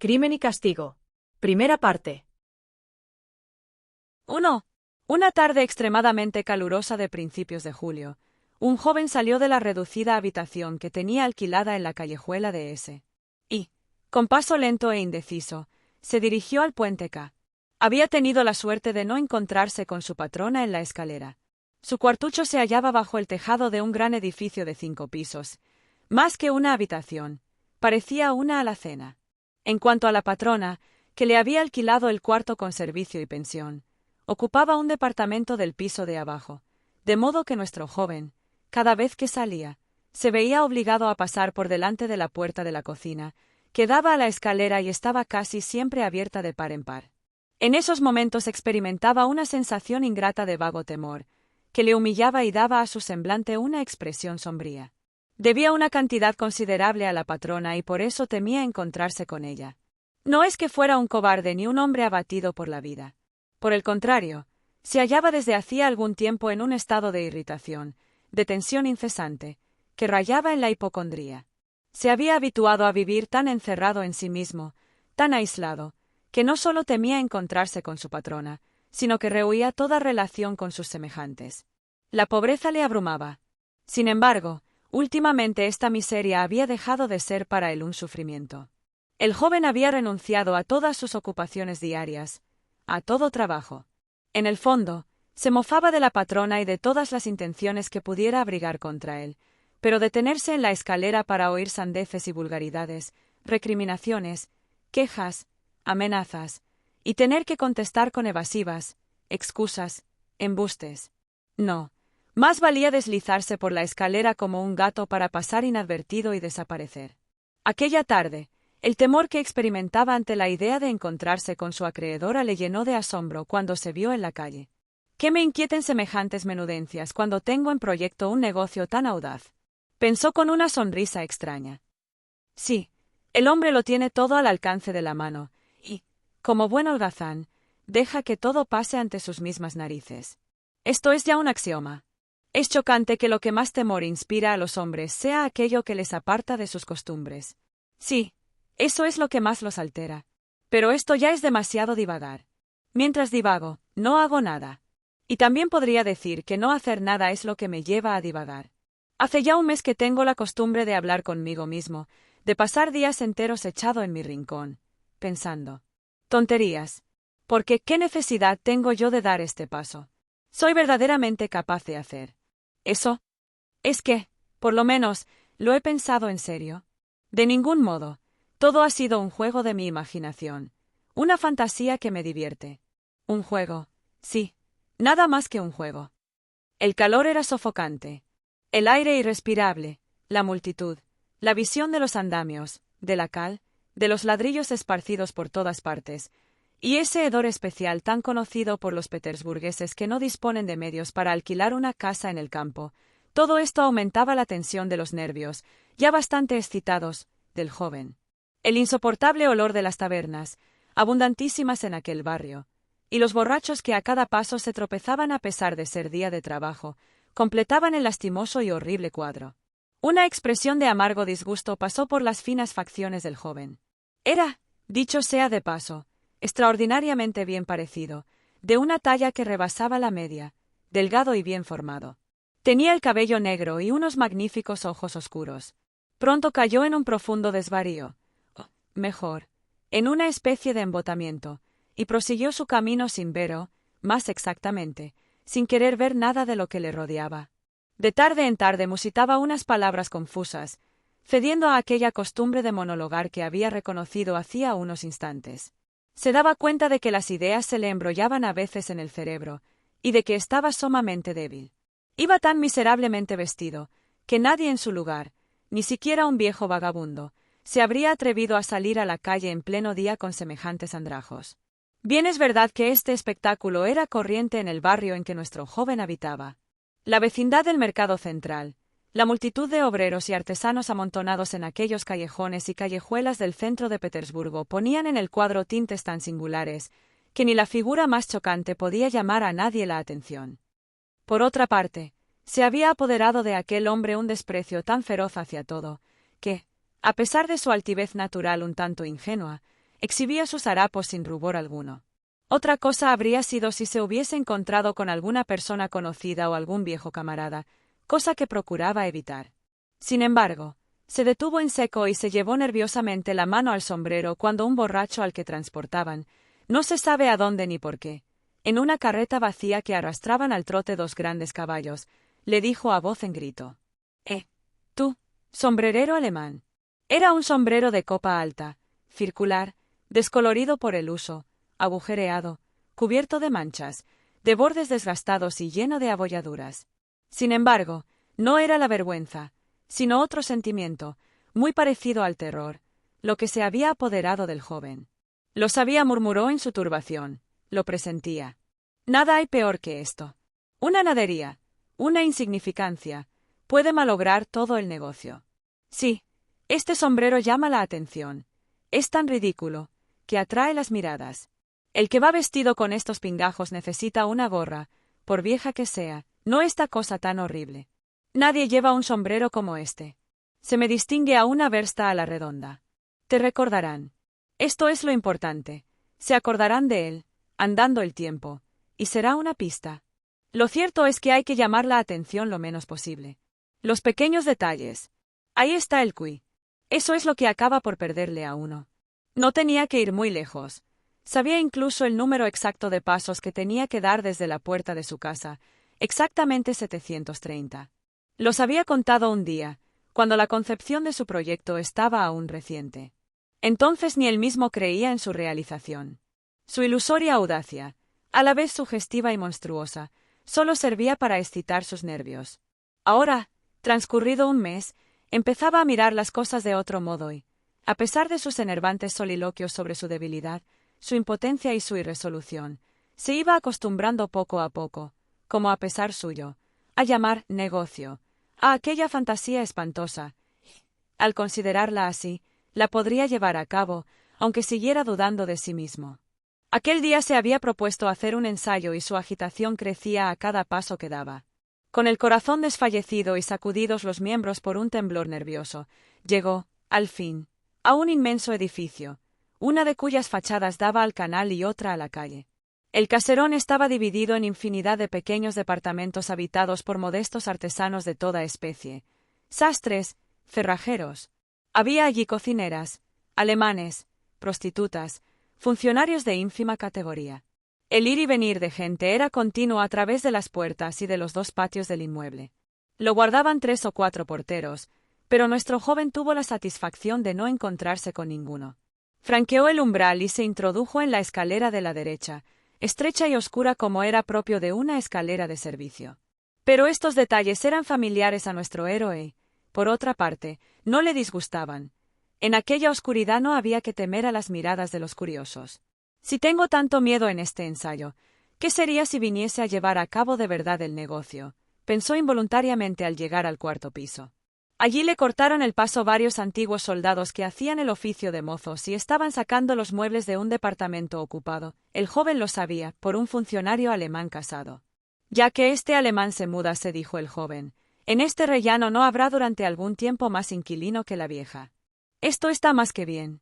Crimen y castigo. Primera parte. 1. Una tarde extremadamente calurosa de principios de julio, un joven salió de la reducida habitación que tenía alquilada en la callejuela de S. Y, con paso lento e indeciso, se dirigió al puente K. Había tenido la suerte de no encontrarse con su patrona en la escalera. Su cuartucho se hallaba bajo el tejado de un gran edificio de 5 pisos. Más que una habitación, parecía una alacena. En cuanto a la patrona, que le había alquilado el cuarto con servicio y pensión, ocupaba un departamento del piso de abajo, de modo que nuestro joven, cada vez que salía, se veía obligado a pasar por delante de la puerta de la cocina, que daba a la escalera y estaba casi siempre abierta de par en par. En esos momentos experimentaba una sensación ingrata de vago temor, que le humillaba y daba a su semblante una expresión sombría. Debía una cantidad considerable a la patrona y por eso temía encontrarse con ella. No es que fuera un cobarde ni un hombre abatido por la vida. Por el contrario, se hallaba desde hacía algún tiempo en un estado de irritación, de tensión incesante, que rayaba en la hipocondría. Se había habituado a vivir tan encerrado en sí mismo, tan aislado, que no solo temía encontrarse con su patrona, sino que rehuía toda relación con sus semejantes. La pobreza le abrumaba. Sin embargo, últimamente esta miseria había dejado de ser para él un sufrimiento. El joven había renunciado a todas sus ocupaciones diarias, a todo trabajo. En el fondo, se mofaba de la patrona y de todas las intenciones que pudiera abrigar contra él, pero detenerse en la escalera para oír sandeces y vulgaridades, recriminaciones, quejas, amenazas, y tener que contestar con evasivas, excusas, embustes. No, más valía deslizarse por la escalera como un gato para pasar inadvertido y desaparecer. Aquella tarde, el temor que experimentaba ante la idea de encontrarse con su acreedora le llenó de asombro cuando se vio en la calle. ¿Qué me inquieten semejantes menudencias cuando tengo en proyecto un negocio tan audaz? Pensó con una sonrisa extraña. Sí, el hombre lo tiene todo al alcance de la mano, y, como buen holgazán, deja que todo pase ante sus mismas narices. Esto es ya un axioma. Es chocante que lo que más temor inspira a los hombres sea aquello que les aparta de sus costumbres. Sí, eso es lo que más los altera. Pero esto ya es demasiado divagar. Mientras divago, no hago nada. Y también podría decir que no hacer nada es lo que me lleva a divagar. Hace ya un mes que tengo la costumbre de hablar conmigo mismo, de pasar días enteros echado en mi rincón, pensando. Tonterías. Porque ¿qué necesidad tengo yo de dar este paso? Soy verdaderamente capaz de hacer eso. Es que, por lo menos, lo he pensado en serio. De ningún modo. Todo ha sido un juego de mi imaginación. Una fantasía que me divierte. Un juego. Sí. Nada más que un juego. El calor era sofocante. El aire irrespirable, la multitud, la visión de los andamios, de la cal, de los ladrillos esparcidos por todas partes, y ese hedor especial tan conocido por los petersburgueses que no disponen de medios para alquilar una casa en el campo, todo esto aumentaba la tensión de los nervios, ya bastante excitados, del joven. El insoportable olor de las tabernas, abundantísimas en aquel barrio, y los borrachos que a cada paso se tropezaban a pesar de ser día de trabajo, completaban el lastimoso y horrible cuadro. Una expresión de amargo disgusto pasó por las finas facciones del joven. Era, dicho sea de paso, extraordinariamente bien parecido, de una talla que rebasaba la media, delgado y bien formado. Tenía el cabello negro y unos magníficos ojos oscuros. Pronto cayó en un profundo desvarío, o, mejor, en una especie de embotamiento, y prosiguió su camino sin ver más exactamente, sin querer ver nada de lo que le rodeaba. De tarde en tarde musitaba unas palabras confusas, cediendo a aquella costumbre de monologar que había reconocido hacía unos instantes. Se daba cuenta de que las ideas se le embrollaban a veces en el cerebro, y de que estaba sumamente débil. Iba tan miserablemente vestido, que nadie en su lugar, ni siquiera un viejo vagabundo, se habría atrevido a salir a la calle en pleno día con semejantes andrajos. Bien es verdad que este espectáculo era corriente en el barrio en que nuestro joven habitaba. La vecindad del mercado central, la multitud de obreros y artesanos amontonados en aquellos callejones y callejuelas del centro de Petersburgo ponían en el cuadro tintes tan singulares, que ni la figura más chocante podía llamar a nadie la atención. Por otra parte, se había apoderado de aquel hombre un desprecio tan feroz hacia todo, que, a pesar de su altivez natural un tanto ingenua, exhibía sus harapos sin rubor alguno. Otra cosa habría sido si se hubiese encontrado con alguna persona conocida o algún viejo camarada, cosa que procuraba evitar. Sin embargo, se detuvo en seco y se llevó nerviosamente la mano al sombrero cuando un borracho al que transportaban, no se sabe a dónde ni por qué, en una carreta vacía que arrastraban al trote dos grandes caballos, le dijo a voz en grito: tú, sombrerero alemán. Era un sombrero de copa alta, circular, descolorido por el uso, agujereado, cubierto de manchas, de bordes desgastados y lleno de abolladuras. Sin embargo, no era la vergüenza, sino otro sentimiento, muy parecido al terror, lo que se había apoderado del joven. Lo sabía, murmuró en su turbación, lo presentía. Nada hay peor que esto. Una nadería, una insignificancia, puede malograr todo el negocio. Sí, este sombrero llama la atención. Es tan ridículo, que atrae las miradas. El que va vestido con estos pingajos necesita una gorra, por vieja que sea, no esta cosa tan horrible. Nadie lleva un sombrero como este. Se me distingue a una versta a la redonda. Te recordarán. Esto es lo importante. Se acordarán de él, andando el tiempo, y será una pista. Lo cierto es que hay que llamar la atención lo menos posible. Los pequeños detalles. Ahí está el quid. Eso es lo que acaba por perderle a uno. No tenía que ir muy lejos. Sabía incluso el número exacto de pasos que tenía que dar desde la puerta de su casa, exactamente 730. Los había contado un día, cuando la concepción de su proyecto estaba aún reciente. Entonces ni él mismo creía en su realización. Su ilusoria audacia, a la vez sugestiva y monstruosa, solo servía para excitar sus nervios. Ahora, transcurrido un mes, empezaba a mirar las cosas de otro modo y, a pesar de sus enervantes soliloquios sobre su debilidad, su impotencia y su irresolución, se iba acostumbrando poco a poco, como a pesar suyo, a llamar negocio a aquella fantasía espantosa. Al considerarla así, la podría llevar a cabo, aunque siguiera dudando de sí mismo. Aquel día se había propuesto hacer un ensayo y su agitación crecía a cada paso que daba. Con el corazón desfallecido y sacudidos los miembros por un temblor nervioso, llegó, al fin, a un inmenso edificio, una de cuyas fachadas daba al canal y otra a la calle. El caserón estaba dividido en infinidad de pequeños departamentos habitados por modestos artesanos de toda especie, sastres, cerrajeros. Había allí cocineras, alemanes, prostitutas, funcionarios de ínfima categoría. El ir y venir de gente era continuo a través de las puertas y de los dos patios del inmueble. Lo guardaban 3 o 4 porteros, pero nuestro joven tuvo la satisfacción de no encontrarse con ninguno. Franqueó el umbral y se introdujo en la escalera de la derecha, estrecha y oscura como era propio de una escalera de servicio. Pero estos detalles eran familiares a nuestro héroe y, por otra parte, no le disgustaban. En aquella oscuridad no había que temer a las miradas de los curiosos. Si tengo tanto miedo en este ensayo, ¿qué sería si viniese a llevar a cabo de verdad el negocio?, pensó involuntariamente al llegar al 4º piso. Allí le cortaron el paso varios antiguos soldados que hacían el oficio de mozos y estaban sacando los muebles de un departamento ocupado. El joven lo sabía, por un funcionario alemán casado. Ya que este alemán se muda, se dijo el joven, en este rellano no habrá durante algún tiempo más inquilino que la vieja. Esto está más que bien.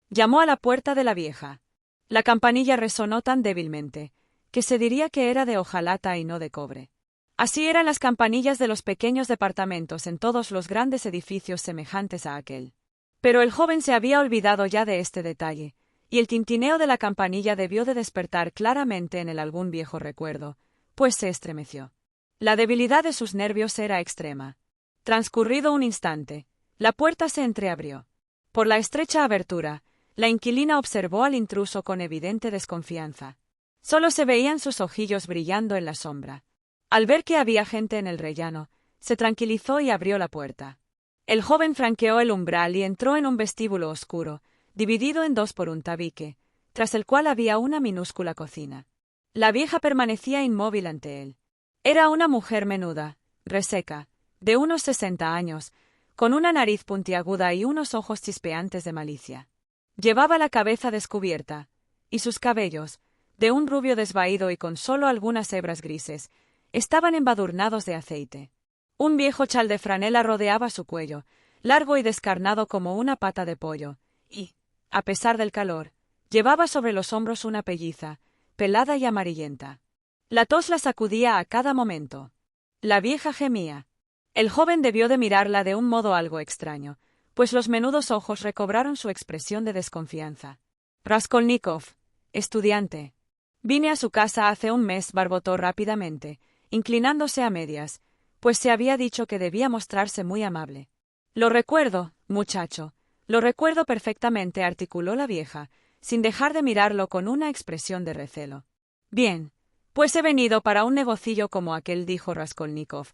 Llamó a la puerta de la vieja. La campanilla resonó tan débilmente, que se diría que era de hojalata y no de cobre. Así eran las campanillas de los pequeños departamentos en todos los grandes edificios semejantes a aquel. Pero el joven se había olvidado ya de este detalle, y el tintineo de la campanilla debió de despertar claramente en él algún viejo recuerdo, pues se estremeció. La debilidad de sus nervios era extrema. Transcurrido un instante, la puerta se entreabrió. Por la estrecha abertura, la inquilina observó al intruso con evidente desconfianza. Solo se veían sus ojillos brillando en la sombra. Al ver que había gente en el rellano, se tranquilizó y abrió la puerta. El joven franqueó el umbral y entró en un vestíbulo oscuro, dividido en dos por un tabique, tras el cual había una minúscula cocina. La vieja permanecía inmóvil ante él. Era una mujer menuda, reseca, de unos 60 años, con una nariz puntiaguda y unos ojos chispeantes de malicia. Llevaba la cabeza descubierta, y sus cabellos, de un rubio desvaído y con solo algunas hebras grises, estaban embadurnados de aceite. Un viejo chal de franela rodeaba su cuello, largo y descarnado como una pata de pollo, y, a pesar del calor, llevaba sobre los hombros una pelliza, pelada y amarillenta. La tos la sacudía a cada momento. La vieja gemía. El joven debió de mirarla de un modo algo extraño, pues los menudos ojos recobraron su expresión de desconfianza. Raskolnikov, estudiante. Vine a su casa hace un mes, barbotó rápidamente, inclinándose a medias, pues se había dicho que debía mostrarse muy amable. Lo recuerdo, muchacho, lo recuerdo perfectamente, articuló la vieja, sin dejar de mirarlo con una expresión de recelo. Bien, pues he venido para un negocillo como aquel, dijo Raskolnikov,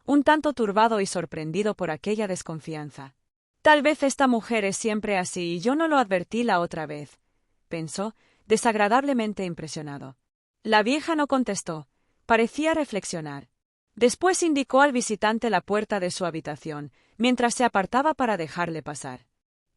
un tanto turbado y sorprendido por aquella desconfianza. Tal vez esta mujer es siempre así y yo no lo advertí la otra vez, pensó, desagradablemente impresionado. La vieja no contestó, parecía reflexionar. Después indicó al visitante la puerta de su habitación, mientras se apartaba para dejarle pasar.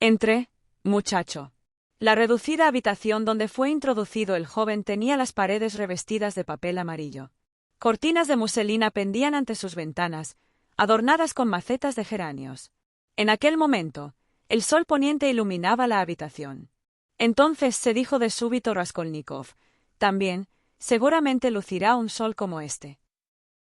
Entré, muchacho. La reducida habitación donde fue introducido el joven tenía las paredes revestidas de papel amarillo. Cortinas de muselina pendían ante sus ventanas, adornadas con macetas de geranios. En aquel momento, el sol poniente iluminaba la habitación. Entonces se dijo de súbito Raskolnikov, también, seguramente lucirá un sol como este.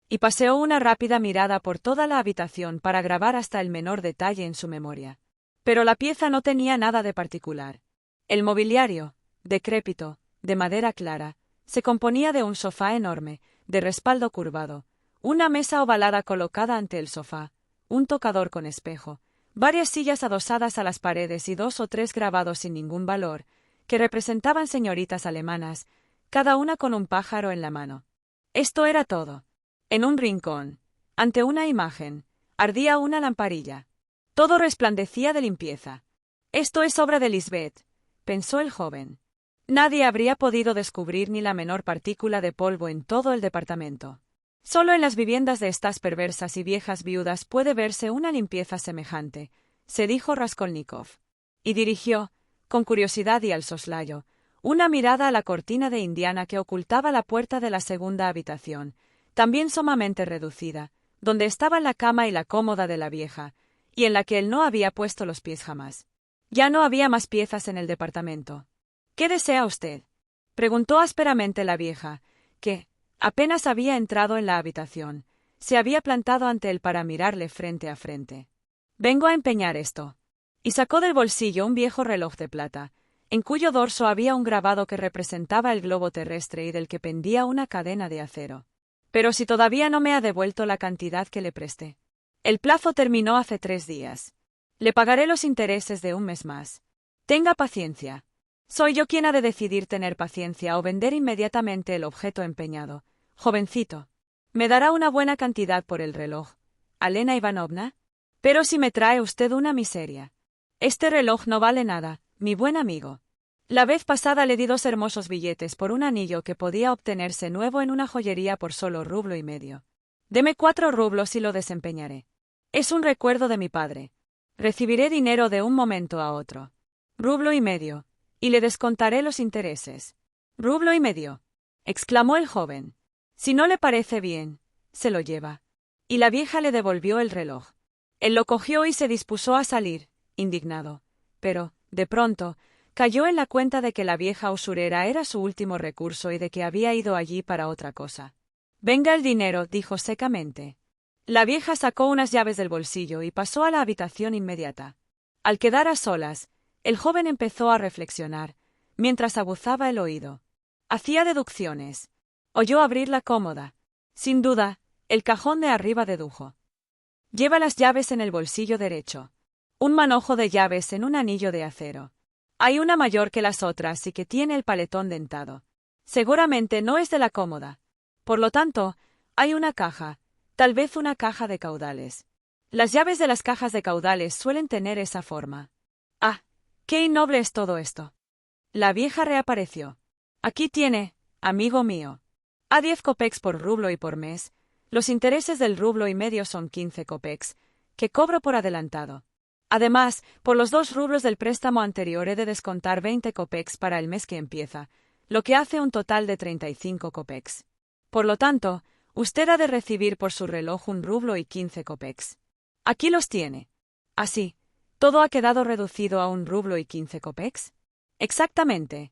Y paseó una rápida mirada por toda la habitación para grabar hasta el menor detalle en su memoria. Pero la pieza no tenía nada de particular. El mobiliario, decrépito, de madera clara, se componía de un sofá enorme, de respaldo curvado, una mesa ovalada colocada ante el sofá, un tocador con espejo, varias sillas adosadas a las paredes y 2 o 3 grabados sin ningún valor, que representaban señoritas alemanas, cada una con un pájaro en la mano. Esto era todo. En un rincón, ante una imagen, ardía una lamparilla. Todo resplandecía de limpieza. Esto es obra de Lisbeth, pensó el joven. Nadie habría podido descubrir ni la menor partícula de polvo en todo el departamento. Solo en las viviendas de estas perversas y viejas viudas puede verse una limpieza semejante, se dijo Raskolnikov. Y dirigió, con curiosidad y al soslayo, una mirada a la cortina de indiana que ocultaba la puerta de la segunda habitación, también sumamente reducida, donde estaban la cama y la cómoda de la vieja, y en la que él no había puesto los pies jamás. Ya no había más piezas en el departamento. ¿Qué desea usted?, preguntó ásperamente la vieja, que, apenas había entrado en la habitación, se había plantado ante él para mirarle frente a frente. Vengo a empeñar esto. Y sacó del bolsillo un viejo reloj de plata, en cuyo dorso había un grabado que representaba el globo terrestre y del que pendía una cadena de acero. Pero si todavía no me ha devuelto la cantidad que le presté. El plazo terminó hace 3 días. Le pagaré los intereses de un mes más. Tenga paciencia. Soy yo quien ha de decidir tener paciencia o vender inmediatamente el objeto empeñado. Jovencito. ¿Me dará una buena cantidad por el reloj, Alena Ivanovna? Pero si me trae usted una miseria. Este reloj no vale nada, mi buen amigo. La vez pasada le di 2 hermosos billetes por un anillo que podía obtenerse nuevo en una joyería por solo 1,5 rublos. Deme 4 rublos y lo desempeñaré. Es un recuerdo de mi padre. Recibiré dinero de un momento a otro. 1,5 rublos, y le descontaré los intereses. 1,5 rublos, exclamó el joven. Si no le parece bien, se lo lleva. Y la vieja le devolvió el reloj. Él lo cogió y se dispuso a salir, indignado. Pero, de pronto, cayó en la cuenta de que la vieja usurera era su último recurso y de que había ido allí para otra cosa. Venga el dinero, dijo secamente. La vieja sacó unas llaves del bolsillo y pasó a la habitación inmediata. Al quedar a solas, el joven empezó a reflexionar, mientras aguzaba el oído. Hacía deducciones. Oyó abrir la cómoda. Sin duda, el cajón de arriba dedujo. Lleva las llaves en el bolsillo derecho. Un manojo de llaves en un anillo de acero. Hay una mayor que las otras y que tiene el paletón dentado. Seguramente no es de la cómoda. Por lo tanto, hay una caja, tal vez una caja de caudales. Las llaves de las cajas de caudales suelen tener esa forma. ¡Ah! ¡Qué innoble es todo esto! La vieja reapareció. Aquí tiene, amigo mío. A 10 kopecks por rublo y por mes. Los intereses del 1,5 rublos son 15 kopecks, que cobro por adelantado. Además, por los 2 rublos del préstamo anterior he de descontar 20 kopecks para el mes que empieza, lo que hace un total de 35 kopecks. Por lo tanto, usted ha de recibir por su reloj 1,15 rublos. Aquí los tiene. Así, ¿todo ha quedado reducido a 1,15 rublos? Exactamente.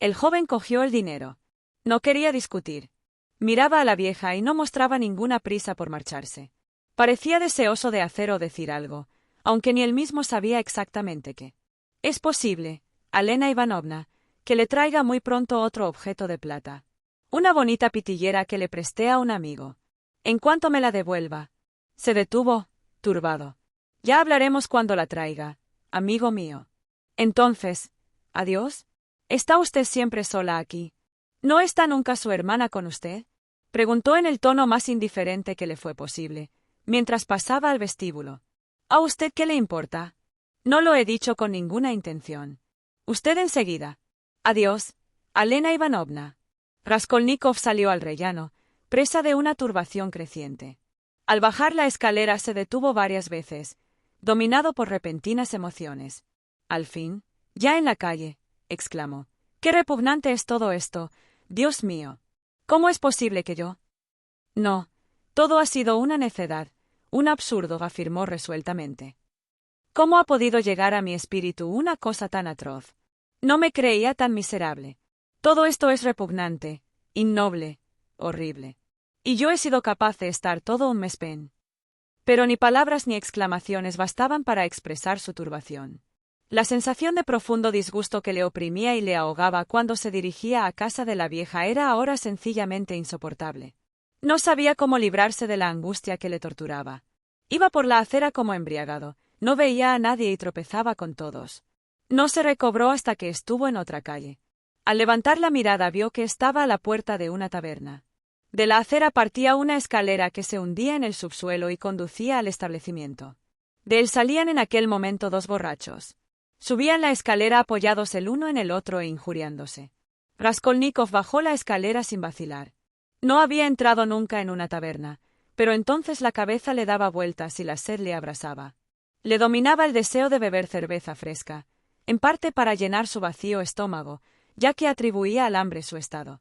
El joven cogió el dinero. No quería discutir. Miraba a la vieja y no mostraba ninguna prisa por marcharse. Parecía deseoso de hacer o decir algo, aunque ni él mismo sabía exactamente qué. Es posible, Alena Ivanovna, que le traiga muy pronto otro objeto de plata. Una bonita pitillera que le presté a un amigo. En cuanto me la devuelva. Se detuvo, turbado. Ya hablaremos cuando la traiga, amigo mío. Entonces, adiós. ¿Está usted siempre sola aquí? ¿No está nunca su hermana con usted? Preguntó en el tono más indiferente que le fue posible, mientras pasaba al vestíbulo. ¿A usted qué le importa? No lo he dicho con ninguna intención. Usted enseguida. Adiós, Alena Ivanovna. Raskolnikov salió al rellano, presa de una turbación creciente. Al bajar la escalera se detuvo varias veces, dominado por repentinas emociones. Al fin, ya en la calle, exclamó: «¡Qué repugnante es todo esto! ¡Dios mío! ¿Cómo es posible que yo...?» «No, todo ha sido una necedad, un absurdo», afirmó resueltamente. «¿Cómo ha podido llegar a mi espíritu una cosa tan atroz? No me creía tan miserable. Todo esto es repugnante, innoble, horrible. Y yo he sido capaz de estar todo un mes pen». Pero ni palabras ni exclamaciones bastaban para expresar su turbación. La sensación de profundo disgusto que le oprimía y le ahogaba cuando se dirigía a casa de la vieja era ahora sencillamente insoportable. No sabía cómo librarse de la angustia que le torturaba. Iba por la acera como embriagado, no veía a nadie y tropezaba con todos. No se recobró hasta que estuvo en otra calle. Al levantar la mirada vio que estaba a la puerta de una taberna. De la acera partía una escalera que se hundía en el subsuelo y conducía al establecimiento. De él salían en aquel momento dos borrachos. Subían la escalera apoyados el uno en el otro e injuriándose. Raskolnikov bajó la escalera sin vacilar. No había entrado nunca en una taberna, pero entonces la cabeza le daba vueltas y la sed le abrasaba. Le dominaba el deseo de beber cerveza fresca, en parte para llenar su vacío estómago, ya que atribuía al hambre su estado.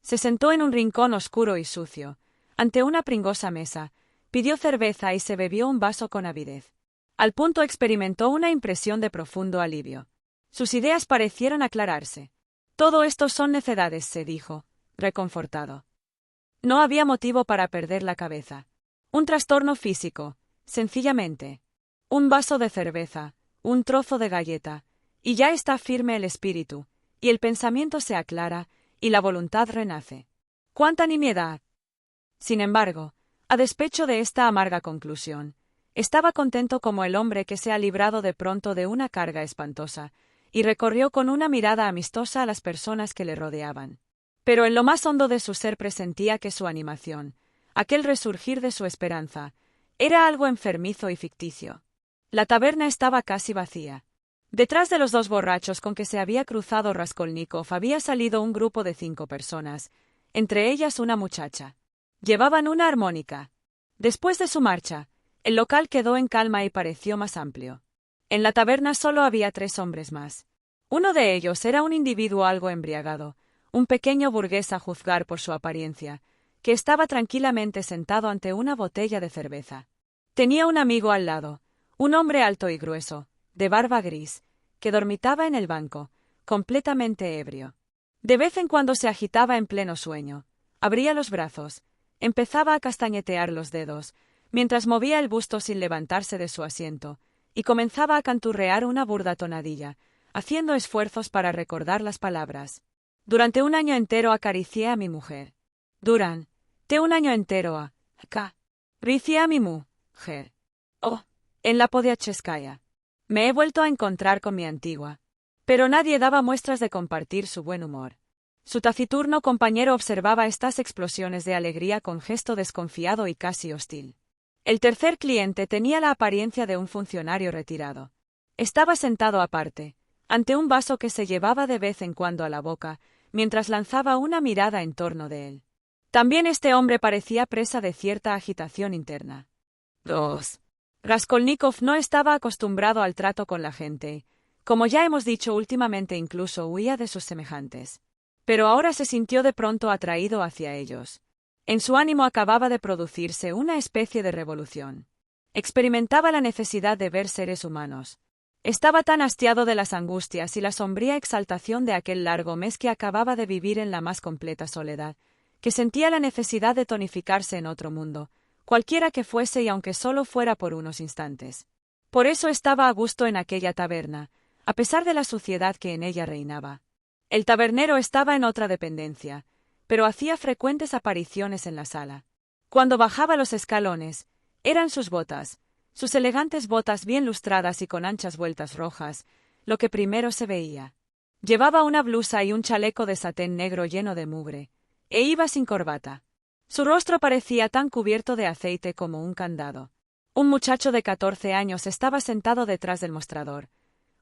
Se sentó en un rincón oscuro y sucio, ante una pringosa mesa, pidió cerveza y se bebió un vaso con avidez. Al punto experimentó una impresión de profundo alivio. Sus ideas parecieron aclararse. «Todo esto son necedades», se dijo, reconfortado. No había motivo para perder la cabeza. Un trastorno físico, sencillamente. Un vaso de cerveza, un trozo de galleta, y ya está firme el espíritu, y el pensamiento se aclara, y la voluntad renace. ¡Cuánta nimiedad! Sin embargo, a despecho de esta amarga conclusión, estaba contento como el hombre que se ha librado de pronto de una carga espantosa, y recorrió con una mirada amistosa a las personas que le rodeaban. Pero en lo más hondo de su ser presentía que su animación, aquel resurgir de su esperanza, era algo enfermizo y ficticio. La taberna estaba casi vacía. Detrás de los dos borrachos con que se había cruzado Raskolnikov había salido un grupo de 5 personas, entre ellas una muchacha. Llevaban una armónica. Después de su marcha, el local quedó en calma y pareció más amplio. En la taberna solo había 3 hombres más. Uno de ellos era un individuo algo embriagado, un pequeño burgués a juzgar por su apariencia, que estaba tranquilamente sentado ante una botella de cerveza. Tenía un amigo al lado, un hombre alto y grueso, de barba gris, que dormitaba en el banco, completamente ebrio. De vez en cuando se agitaba en pleno sueño, abría los brazos, empezaba a castañetear los dedos, mientras movía el busto sin levantarse de su asiento, y comenzaba a canturrear una burda tonadilla, haciendo esfuerzos para recordar las palabras. Durante un año entero acaricié a mi mujer. Durante un año entero acaricié a mi mujer. Oh, en la Podiacheskaya. Me he vuelto a encontrar con mi antigua. Pero nadie daba muestras de compartir su buen humor. Su taciturno compañero observaba estas explosiones de alegría con gesto desconfiado y casi hostil. El tercer cliente tenía la apariencia de un funcionario retirado. Estaba sentado aparte, ante un vaso que se llevaba de vez en cuando a la boca, mientras lanzaba una mirada en torno de él. También este hombre parecía presa de cierta agitación interna. 2. Raskolnikov no estaba acostumbrado al trato con la gente. Como ya hemos dicho últimamente, incluso huía de sus semejantes. Pero ahora se sintió de pronto atraído hacia ellos. En su ánimo acababa de producirse una especie de revolución. Experimentaba la necesidad de ver seres humanos. Estaba tan hastiado de las angustias y la sombría exaltación de aquel largo mes que acababa de vivir en la más completa soledad, que sentía la necesidad de tonificarse en otro mundo, cualquiera que fuese y aunque solo fuera por unos instantes. Por eso estaba a gusto en aquella taberna, a pesar de la suciedad que en ella reinaba. El tabernero estaba en otra dependencia, pero hacía frecuentes apariciones en la sala. Cuando bajaba los escalones, eran sus elegantes botas bien lustradas y con anchas vueltas rojas, lo que primero se veía. Llevaba una blusa y un chaleco de satén negro lleno de mugre, e iba sin corbata. Su rostro parecía tan cubierto de aceite como un candado. Un muchacho de 14 años estaba sentado detrás del mostrador.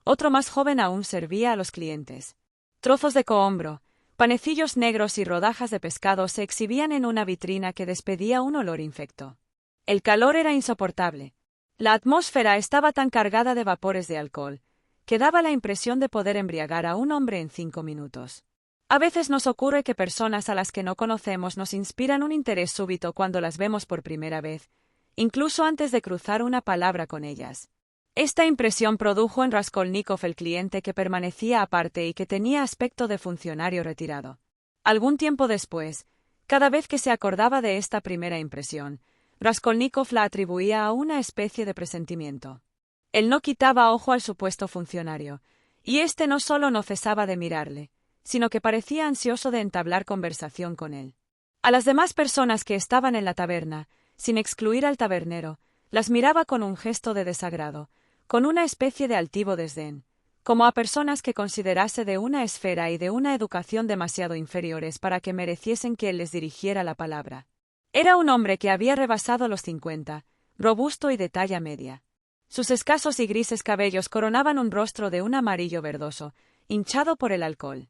Otro más joven aún servía a los clientes. Trozos de cohombro, panecillos negros y rodajas de pescado se exhibían en una vitrina que despedía un olor infecto. El calor era insoportable. La atmósfera estaba tan cargada de vapores de alcohol, que daba la impresión de poder embriagar a un hombre en 5 minutos. A veces nos ocurre que personas a las que no conocemos nos inspiran un interés súbito cuando las vemos por primera vez, incluso antes de cruzar una palabra con ellas. Esta impresión produjo en Raskolnikov el cliente que permanecía aparte y que tenía aspecto de funcionario retirado. Algún tiempo después, cada vez que se acordaba de esta primera impresión, Raskolnikov la atribuía a una especie de presentimiento. Él no quitaba ojo al supuesto funcionario, y éste no solo no cesaba de mirarle, sino que parecía ansioso de entablar conversación con él. A las demás personas que estaban en la taberna, sin excluir al tabernero, las miraba con un gesto de desagrado, con una especie de altivo desdén, como a personas que considerase de una esfera y de una educación demasiado inferiores para que mereciesen que él les dirigiera la palabra. Era un hombre que había rebasado los 50, robusto y de talla media. Sus escasos y grises cabellos coronaban un rostro de un amarillo verdoso, hinchado por el alcohol.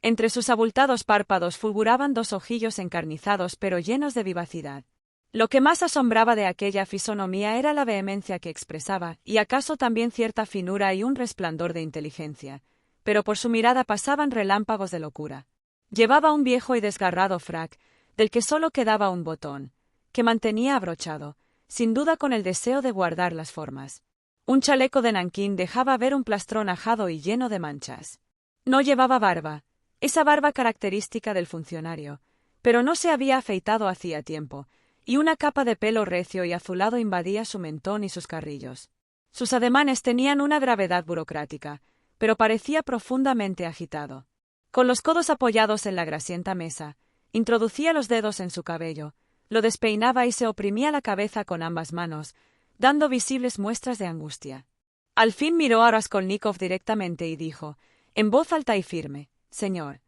Entre sus abultados párpados fulguraban 2 ojillos encarnizados pero llenos de vivacidad. Lo que más asombraba de aquella fisonomía era la vehemencia que expresaba, y acaso también cierta finura y un resplandor de inteligencia, pero por su mirada pasaban relámpagos de locura. Llevaba un viejo y desgarrado frac, del que solo quedaba un botón, que mantenía abrochado, sin duda con el deseo de guardar las formas. Un chaleco de nankín dejaba ver un plastrón ajado y lleno de manchas. No llevaba barba, esa barba característica del funcionario, pero no se había afeitado hacía tiempo, y una capa de pelo recio y azulado invadía su mentón y sus carrillos. Sus ademanes tenían una gravedad burocrática, pero parecía profundamente agitado. Con los codos apoyados en la grasienta mesa, introducía los dedos en su cabello, lo despeinaba y se oprimía la cabeza con ambas manos, dando visibles muestras de angustia. Al fin miró a Raskolnikov directamente y dijo, en voz alta y firme: «Señor,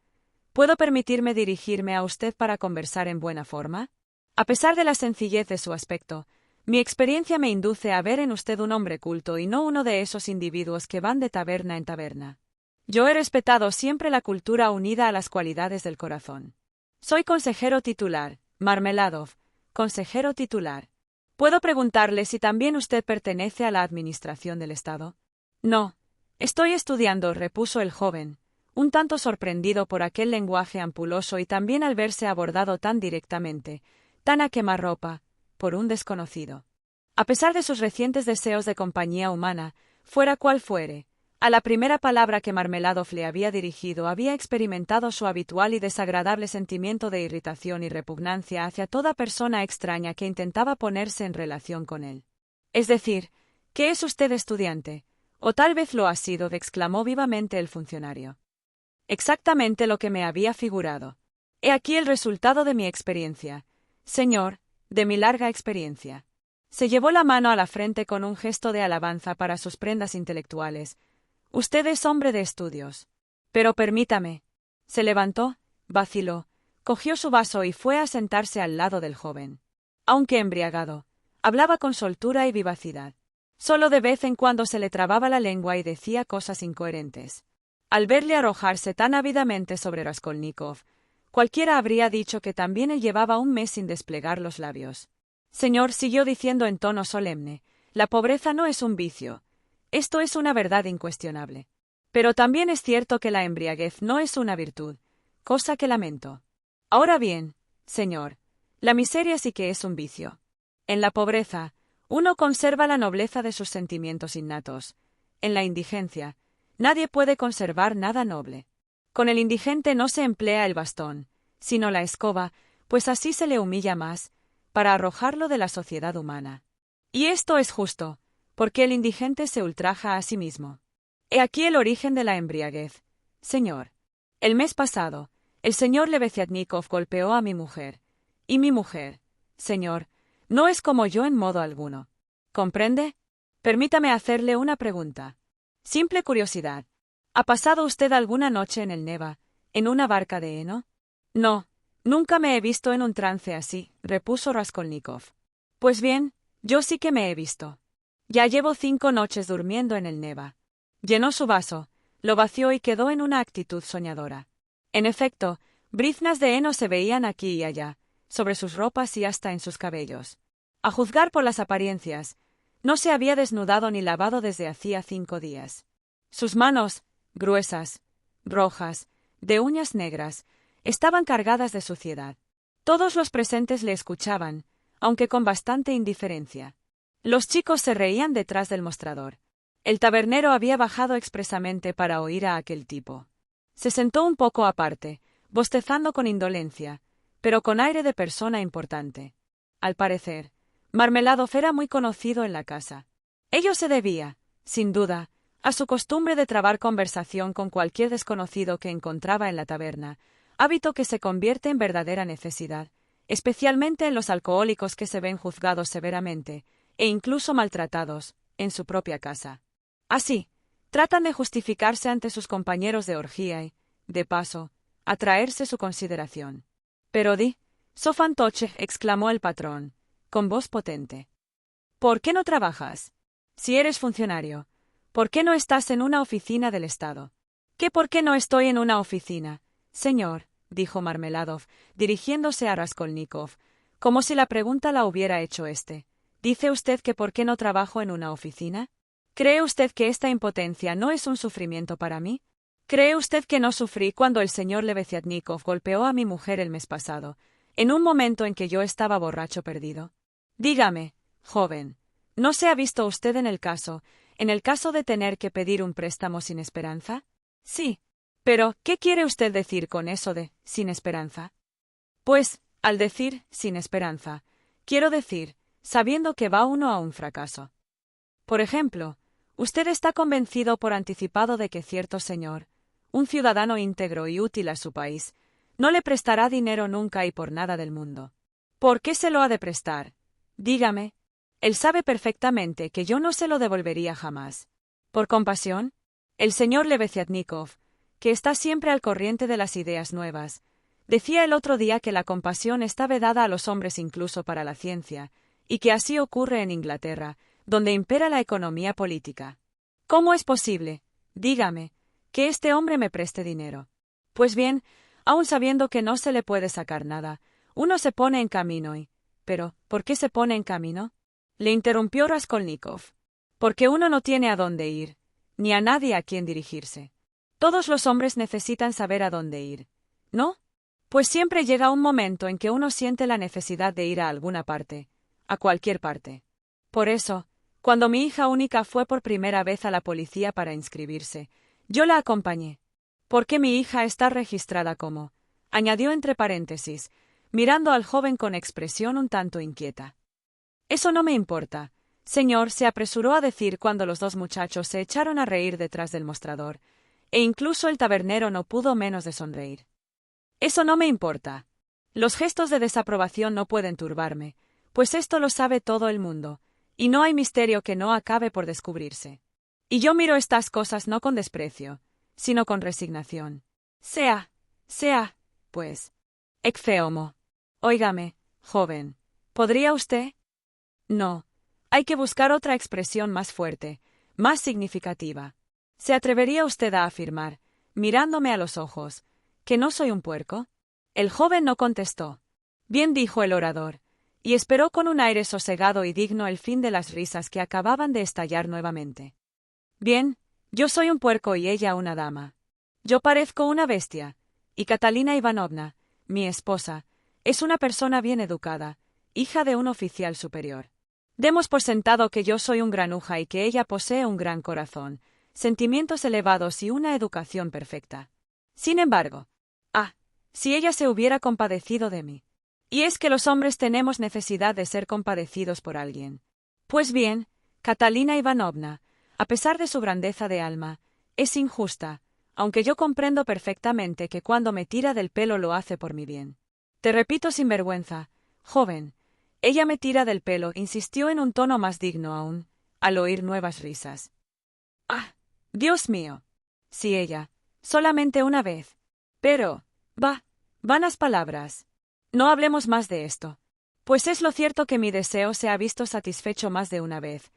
¿puedo permitirme dirigirme a usted para conversar en buena forma? A pesar de la sencillez de su aspecto, mi experiencia me induce a ver en usted un hombre culto y no uno de esos individuos que van de taberna en taberna. Yo he respetado siempre la cultura unida a las cualidades del corazón. Soy consejero titular, Marmeladov, consejero titular. ¿Puedo preguntarle si también usted pertenece a la administración del Estado?» «No. Estoy estudiando», repuso el joven, un tanto sorprendido por aquel lenguaje ampuloso y también al verse abordado tan directamente, tan a quemarropa, por un desconocido. A pesar de sus recientes deseos de compañía humana, fuera cual fuere, a la primera palabra que Marmeladov le había dirigido había experimentado su habitual y desagradable sentimiento de irritación y repugnancia hacia toda persona extraña que intentaba ponerse en relación con él. «Es decir, ¿que es usted estudiante? O tal vez lo ha sido», exclamó vivamente el funcionario. «Exactamente lo que me había figurado. He aquí el resultado de mi experiencia, señor, de mi larga experiencia». Se llevó la mano a la frente con un gesto de alabanza para sus prendas intelectuales. «Usted es hombre de estudios. Pero permítame». Se levantó, vaciló, cogió su vaso y fue a sentarse al lado del joven. Aunque embriagado, hablaba con soltura y vivacidad. Solo de vez en cuando se le trababa la lengua y decía cosas incoherentes. Al verle arrojarse tan ávidamente sobre Raskolnikov, cualquiera habría dicho que también él llevaba un mes sin desplegar los labios. «Señor», siguió diciendo en tono solemne, «la pobreza no es un vicio. Esto es una verdad incuestionable. Pero también es cierto que la embriaguez no es una virtud, cosa que lamento. Ahora bien, señor, la miseria sí que es un vicio. En la pobreza, uno conserva la nobleza de sus sentimientos innatos. en la indigencia, nadie puede conservar nada noble. Con el indigente no se emplea el bastón, sino la escoba, pues así se le humilla más, para arrojarlo de la sociedad humana. Y esto es justo, porque el indigente se ultraja a sí mismo. He aquí el origen de la embriaguez. Señor. El mes pasado, el señor Lebeziatnikov golpeó a mi mujer. Y mi mujer, señor, no es como yo en modo alguno. ¿Comprende? Permítame hacerle una pregunta. Simple curiosidad. ¿Ha pasado usted alguna noche en el Neva, en una barca de heno? No, nunca me he visto en un trance así, repuso Raskolnikov. Pues bien, yo sí que me he visto. Ya llevo 5 noches durmiendo en el Neva. Llenó su vaso, lo vació y quedó en una actitud soñadora. En efecto, briznas de heno se veían aquí y allá, sobre sus ropas y hasta en sus cabellos. A juzgar por las apariencias, no se había desnudado ni lavado desde hacía 5 días. Sus manos, gruesas, rojas, de uñas negras, estaban cargadas de suciedad. Todos los presentes le escuchaban, aunque con bastante indiferencia. Los chicos se reían detrás del mostrador. El tabernero había bajado expresamente para oír a aquel tipo. Se sentó un poco aparte, bostezando con indolencia, pero con aire de persona importante. Al parecer, Marmeladov era muy conocido en la casa. Ello se debía, sin duda, a su costumbre de trabar conversación con cualquier desconocido que encontraba en la taberna, hábito que se convierte en verdadera necesidad, especialmente en los alcohólicos que se ven juzgados severamente, e incluso maltratados, en su propia casa. Así, tratan de justificarse ante sus compañeros de orgía y, de paso, atraerse su consideración. Pero Sofantoche, exclamó el patrón, con voz potente. ¿Por qué no trabajas? Si eres funcionario, ¿por qué no estás en una oficina del Estado? ¿Qué por qué no estoy en una oficina? Señor, dijo Marmeladov, dirigiéndose a Raskolnikov, como si la pregunta la hubiera hecho éste. ¿Dice usted que por qué no trabajo en una oficina? ¿Cree usted que esta impotencia no es un sufrimiento para mí? ¿Cree usted que no sufrí cuando el señor Lebeziatnikov golpeó a mi mujer el mes pasado, en un momento en que yo estaba borracho perdido? Dígame, joven, ¿no se ha visto usted en el caso de tener que pedir un préstamo sin esperanza? Sí. Pero, ¿qué quiere usted decir con eso de sin esperanza? Pues, al decir sin esperanza, quiero decir, sabiendo que va uno a un fracaso. Por ejemplo, usted está convencido por anticipado de que cierto señor, un ciudadano íntegro y útil a su país, no le prestará dinero nunca y por nada del mundo. ¿Por qué se lo ha de prestar? Dígame. Él sabe perfectamente que yo no se lo devolvería jamás. ¿Por compasión? El señor Lebeziatnikov, que está siempre al corriente de las ideas nuevas, decía el otro día que la compasión está vedada a los hombres incluso para la ciencia, y que así ocurre en Inglaterra, donde impera la economía política. ¿Cómo es posible, dígame, que este hombre me preste dinero? Pues bien, aun sabiendo que no se le puede sacar nada, uno se pone en camino y... Pero, ¿por qué se pone en camino? Le interrumpió Raskolnikov. Porque uno no tiene a dónde ir, ni a nadie a quien dirigirse. Todos los hombres necesitan saber a dónde ir, ¿no? Pues siempre llega un momento en que uno siente la necesidad de ir a alguna parte, a cualquier parte. Por eso, cuando mi hija única fue por primera vez a la policía para inscribirse, yo la acompañé. Porque mi hija está registrada como, añadió entre paréntesis, mirando al joven con expresión un tanto inquieta. Eso no me importa, señor, se apresuró a decir cuando los 2 muchachos se echaron a reír detrás del mostrador, e incluso el tabernero no pudo menos de sonreír. Eso no me importa. Los gestos de desaprobación no pueden turbarme, pues esto lo sabe todo el mundo, y no hay misterio que no acabe por descubrirse. Y yo miro estas cosas no con desprecio, sino con resignación. Sea, pues. Ecce homo. Óigame, joven, ¿podría usted? No. Hay que buscar otra expresión más fuerte, más significativa. ¿Se atrevería usted a afirmar, mirándome a los ojos, que no soy un puerco? El joven no contestó. Bien, dijo el orador, y esperó con un aire sosegado y digno el fin de las risas que acababan de estallar nuevamente. Bien, yo soy un puerco y ella una dama. Yo parezco una bestia, y Catalina Ivanovna, mi esposa, es una persona bien educada, hija de un oficial superior. Demos por sentado que yo soy un granuja y que ella posee un gran corazón, sentimientos elevados y una educación perfecta. Sin embargo, si ella se hubiera compadecido de mí. Y es que los hombres tenemos necesidad de ser compadecidos por alguien. Pues bien, Catalina Ivanovna, a pesar de su grandeza de alma, es injusta, aunque yo comprendo perfectamente que cuando me tira del pelo lo hace por mi bien. Te repito sin vergüenza, joven, ella me tira del pelo, insistió en un tono más digno aún, al oír nuevas risas. ¡Ah! Dios mío. Sí, ella. Solamente una vez. Pero, vanas palabras. No hablemos más de esto. Pues es lo cierto que mi deseo se ha visto satisfecho más de una vez.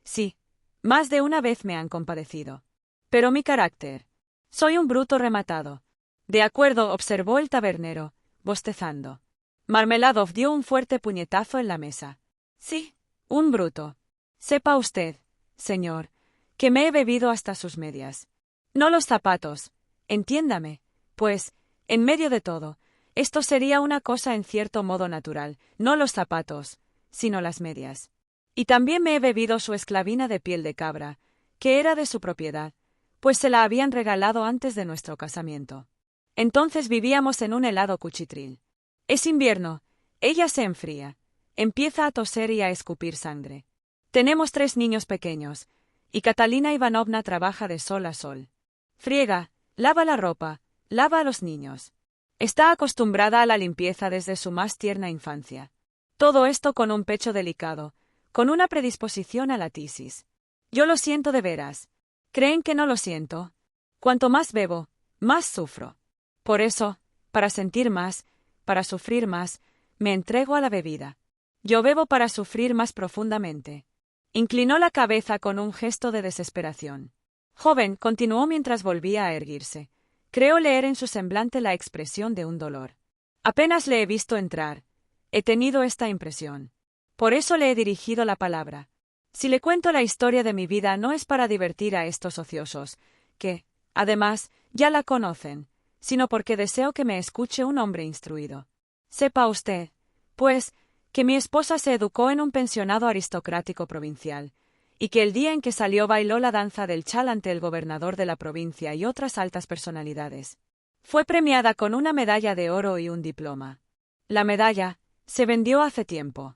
Sí, más de una vez me han compadecido. Pero mi carácter. Soy un bruto rematado. De acuerdo, observó el tabernero, bostezando. Marmeladov dio un fuerte puñetazo en la mesa. Sí, un bruto. Sepa usted, señor, que me he bebido hasta sus medias. No los zapatos, entiéndame, pues, en medio de todo, esto sería una cosa en cierto modo natural, no los zapatos, sino las medias. Y también me he bebido su esclavina de piel de cabra, que era de su propiedad, pues se la habían regalado antes de nuestro casamiento. Entonces vivíamos en un helado cuchitril. Es invierno, ella se enfría, empieza a toser y a escupir sangre. Tenemos 3 niños pequeños, y Catalina Ivanovna trabaja de sol a sol. Friega, lava la ropa, lava a los niños. Está acostumbrada a la limpieza desde su más tierna infancia. Todo esto con un pecho delicado, con una predisposición a la tisis. Yo lo siento de veras. ¿Creen que no lo siento? Cuanto más bebo, más sufro. Por eso, para sentir más, para sufrir más, me entrego a la bebida. Yo bebo para sufrir más profundamente. Inclinó la cabeza con un gesto de desesperación. Joven, continuó mientras volvía a erguirse. Creo leer en su semblante la expresión de un dolor. Apenas le he visto entrar. He tenido esta impresión. Por eso le he dirigido la palabra. Si le cuento la historia de mi vida no es para divertir a estos ociosos, que, además, ya la conocen, sino porque deseo que me escuche un hombre instruido. Sepa usted, pues, que mi esposa se educó en un pensionado aristocrático provincial, y que el día en que salió bailó la danza del chal ante el gobernador de la provincia y otras altas personalidades. Fue premiada con una medalla de oro y un diploma. La medalla se vendió hace tiempo.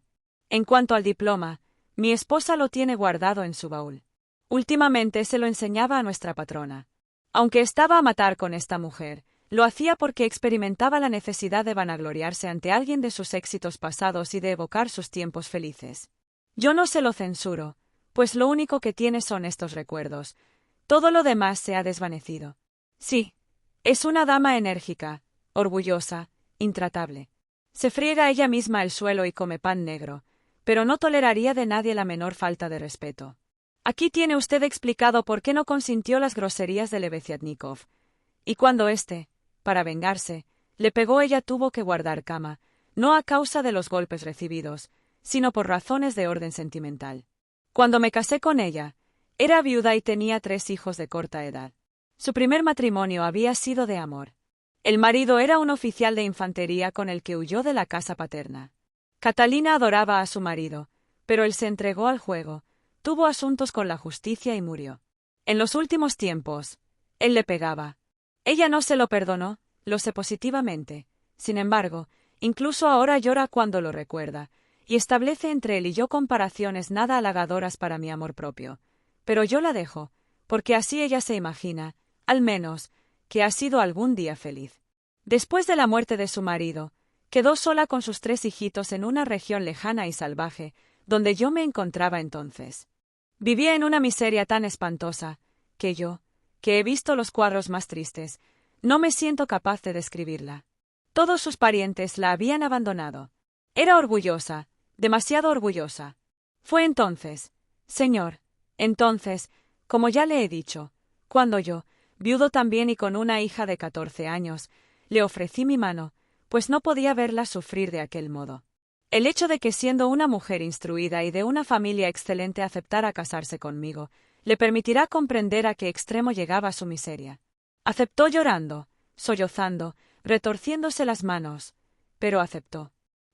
En cuanto al diploma, mi esposa lo tiene guardado en su baúl. Últimamente se lo enseñaba a nuestra patrona. Aunque estaba a matar con esta mujer, lo hacía porque experimentaba la necesidad de vanagloriarse ante alguien de sus éxitos pasados y de evocar sus tiempos felices. Yo no se lo censuro, pues lo único que tiene son estos recuerdos. Todo lo demás se ha desvanecido. Sí, es una dama enérgica, orgullosa, intratable. Se friega ella misma el suelo y come pan negro, pero no toleraría de nadie la menor falta de respeto. Aquí tiene usted explicado por qué no consintió las groserías de Lebeziatnikov. Y cuando éste, para vengarse, le pegó, ella tuvo que guardar cama, no a causa de los golpes recibidos, sino por razones de orden sentimental. Cuando me casé con ella, era viuda y tenía 3 hijos de corta edad. Su primer matrimonio había sido de amor. El marido era un oficial de infantería con el que huyó de la casa paterna. Catalina adoraba a su marido, pero él se entregó al juego, tuvo asuntos con la justicia y murió. En los últimos tiempos, él le pegaba. Ella no se lo perdonó, lo sé positivamente. Sin embargo, incluso ahora llora cuando lo recuerda, y establece entre él y yo comparaciones nada halagadoras para mi amor propio. Pero yo la dejo, porque así ella se imagina, al menos, que ha sido algún día feliz. Después de la muerte de su marido, quedó sola con sus 3 hijitos en una región lejana y salvaje, donde yo me encontraba entonces. Vivía en una miseria tan espantosa, que yo, que he visto los cuadros más tristes, no me siento capaz de describirla. Todos sus parientes la habían abandonado. Era orgullosa, demasiado orgullosa. Fue entonces, señor, entonces, como ya le he dicho, cuando yo, viudo también y con una hija de 14 años, le ofrecí mi mano, pues no podía verla sufrir de aquel modo. El hecho de que siendo una mujer instruida y de una familia excelente aceptara casarse conmigo, le permitirá comprender a qué extremo llegaba su miseria. Aceptó llorando, sollozando, retorciéndose las manos, pero aceptó.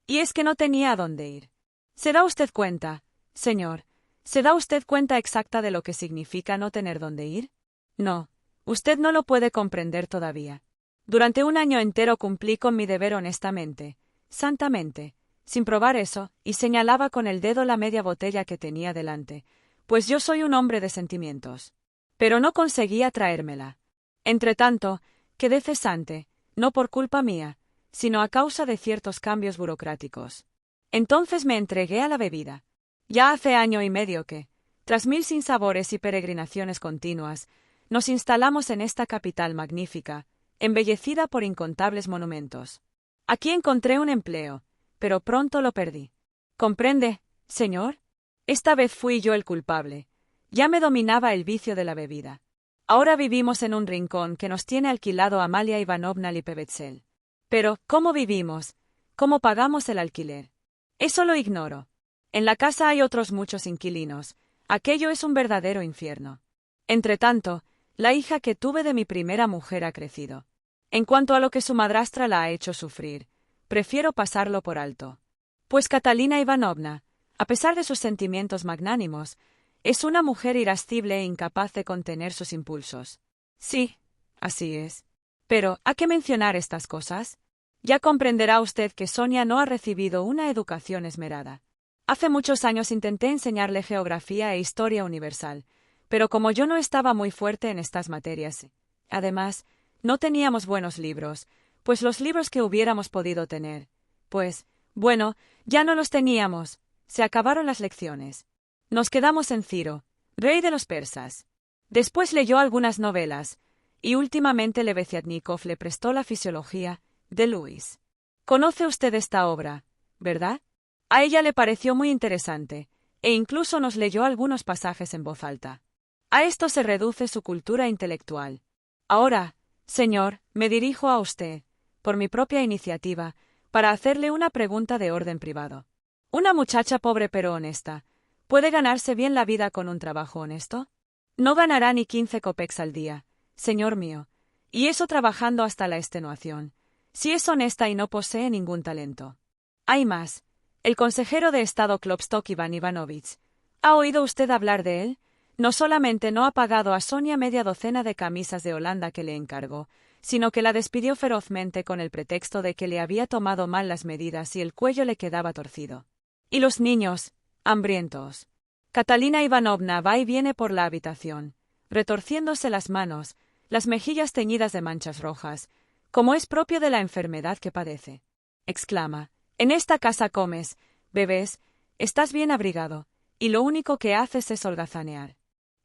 Y es que no tenía a dónde ir. Se da usted cuenta, señor, ¿Se da usted cuenta exacta de lo que significa no tener dónde ir? No, usted no lo puede comprender todavía. Durante un año entero cumplí con mi deber honestamente, santamente, sin probar eso, y señalaba con el dedo la media botella que tenía delante, pues yo soy un hombre de sentimientos. Pero no conseguía traérmela. Entretanto, quedé cesante, no por culpa mía, sino a causa de ciertos cambios burocráticos. Entonces me entregué a la bebida. Ya hace año y medio que, tras 1000 sinsabores y peregrinaciones continuas, nos instalamos en esta capital magnífica, embellecida por incontables monumentos. Aquí encontré un empleo, pero pronto lo perdí. ¿Comprende, señor? Esta vez fui yo el culpable. Ya me dominaba el vicio de la bebida. Ahora vivimos en un rincón que nos tiene alquilado Amalia Ivanovna Lippevetsel. Pero, ¿cómo vivimos? ¿Cómo pagamos el alquiler? Eso lo ignoro. En la casa hay otros muchos inquilinos. Aquello es un verdadero infierno. Entretanto, la hija que tuve de mi primera mujer ha crecido. En cuanto a lo que su madrastra la ha hecho sufrir, prefiero pasarlo por alto. Pues Catalina Ivanovna, a pesar de sus sentimientos magnánimos, es una mujer irascible e incapaz de contener sus impulsos. Sí, así es. Pero, ¿a qué mencionar estas cosas? Ya comprenderá usted que Sonia no ha recibido una educación esmerada. Hace muchos años intenté enseñarle geografía e historia universal, pero como yo no estaba muy fuerte en estas materias, además, no teníamos buenos libros, pues los libros que hubiéramos podido tener, pues, bueno, ya no los teníamos, se acabaron las lecciones. Nos quedamos en Ciro, rey de los persas. Después leyó algunas novelas, y últimamente Lebeziatnikov le prestó la fisiología de Luis. Conoce usted esta obra, ¿verdad? A ella le pareció muy interesante, e incluso nos leyó algunos pasajes en voz alta. A esto se reduce su cultura intelectual. Ahora, señor, me dirijo a usted, por mi propia iniciativa, para hacerle una pregunta de orden privado. Una muchacha pobre pero honesta, ¿puede ganarse bien la vida con un trabajo honesto? No ganará ni 15 kopecks al día, señor mío, y eso trabajando hasta la extenuación, si es honesta y no posee ningún talento. Hay más. El consejero de Estado Klopstock Iván Ivanovich. ¿Ha oído usted hablar de él? No solamente no ha pagado a Sonia media docena de camisas de Holanda que le encargó, sino que la despidió ferozmente con el pretexto de que le había tomado mal las medidas y el cuello le quedaba torcido. Y los niños, hambrientos. Catalina Ivanovna va y viene por la habitación, retorciéndose las manos, las mejillas teñidas de manchas rojas, como es propio de la enfermedad que padece. Exclama: en esta casa comes, bebes, estás bien abrigado, y lo único que haces es holgazanear.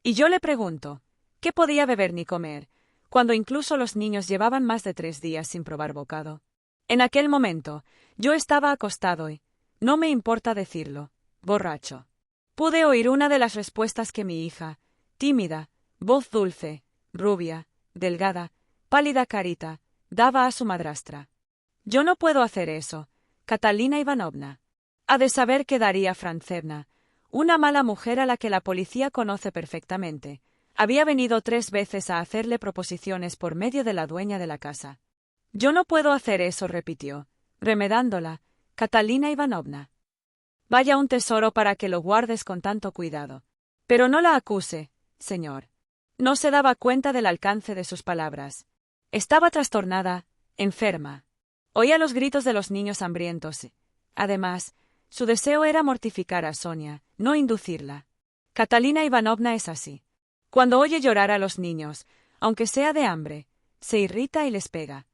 Y yo le pregunto, ¿qué podía beber ni comer, cuando incluso los niños llevaban más de 3 días sin probar bocado? En aquel momento, yo estaba acostado y, no me importa decirlo, borracho. Pude oír una de las respuestas que mi hija, tímida, voz dulce, rubia, delgada, pálida carita, daba a su madrastra. Yo no puedo hacer eso, Catalina Ivanovna. Ha de saber que Daría Franzevna, una mala mujer a la que la policía conoce perfectamente, había venido 3 veces a hacerle proposiciones por medio de la dueña de la casa. Yo no puedo hacer eso, repitió, remedándola, Catalina Ivanovna. Vaya un tesoro para que lo guardes con tanto cuidado. Pero no la acuse, señor. No se daba cuenta del alcance de sus palabras. Estaba trastornada, enferma. Oía los gritos de los niños hambrientos. Además, su deseo era mortificar a Sonia, no inducirla. Catalina Ivanovna es así. Cuando oye llorar a los niños, aunque sea de hambre, se irrita y les pega.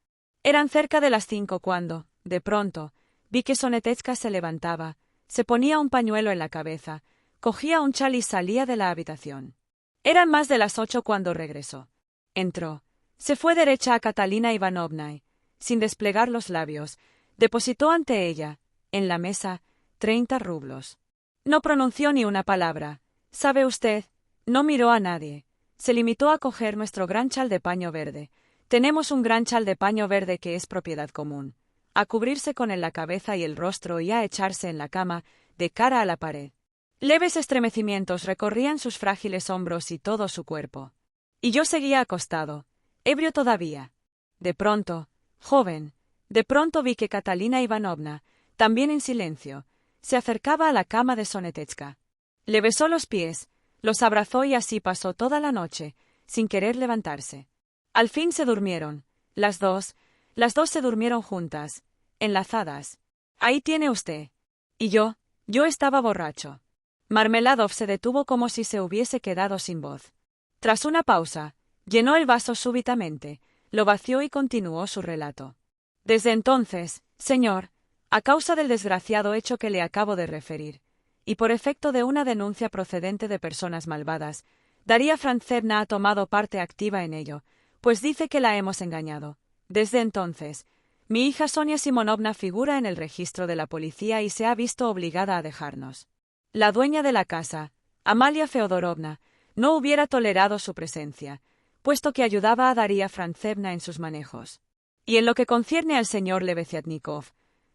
Eran cerca de las 5 cuando, de pronto, vi que Sonetetska se levantaba, se ponía un pañuelo en la cabeza, cogía un chal y salía de la habitación. Eran más de las 8 cuando regresó. Entró, se fue derecha a Catalina Ivanovna y, sin desplegar los labios, depositó ante ella, en la mesa, 30 rublos. No pronunció ni una palabra. ¿Sabe usted? No miró a nadie. Se limitó a coger nuestro gran chal de paño verde. Tenemos un gran chal de paño verde que es propiedad común. A cubrirse con él la cabeza y el rostro y a echarse en la cama, de cara a la pared. Leves estremecimientos recorrían sus frágiles hombros y todo su cuerpo. Y yo seguía acostado, ebrio todavía. De pronto, joven, de pronto vi que Catalina Ivanovna, también en silencio, se acercaba a la cama de Sonetetska. Le besó los pies, los abrazó y así pasó toda la noche, sin querer levantarse. Al fin se durmieron, las dos se durmieron juntas, enlazadas. Ahí tiene usted. Y yo estaba borracho. Marmeladov se detuvo como si se hubiese quedado sin voz. Tras una pausa, llenó el vaso súbitamente, lo vació y continuó su relato. Desde entonces, señor, a causa del desgraciado hecho que le acabo de referir, y por efecto de una denuncia procedente de personas malvadas, Daría Frantsevna ha tomado parte activa en ello, pues dice que la hemos engañado. Desde entonces, mi hija Sonia Simonovna figura en el registro de la policía y se ha visto obligada a dejarnos. La dueña de la casa, Amalia Feodorovna, no hubiera tolerado su presencia, puesto que ayudaba a Daría Frantsevna en sus manejos. Y en lo que concierne al señor Lebeziatnikov,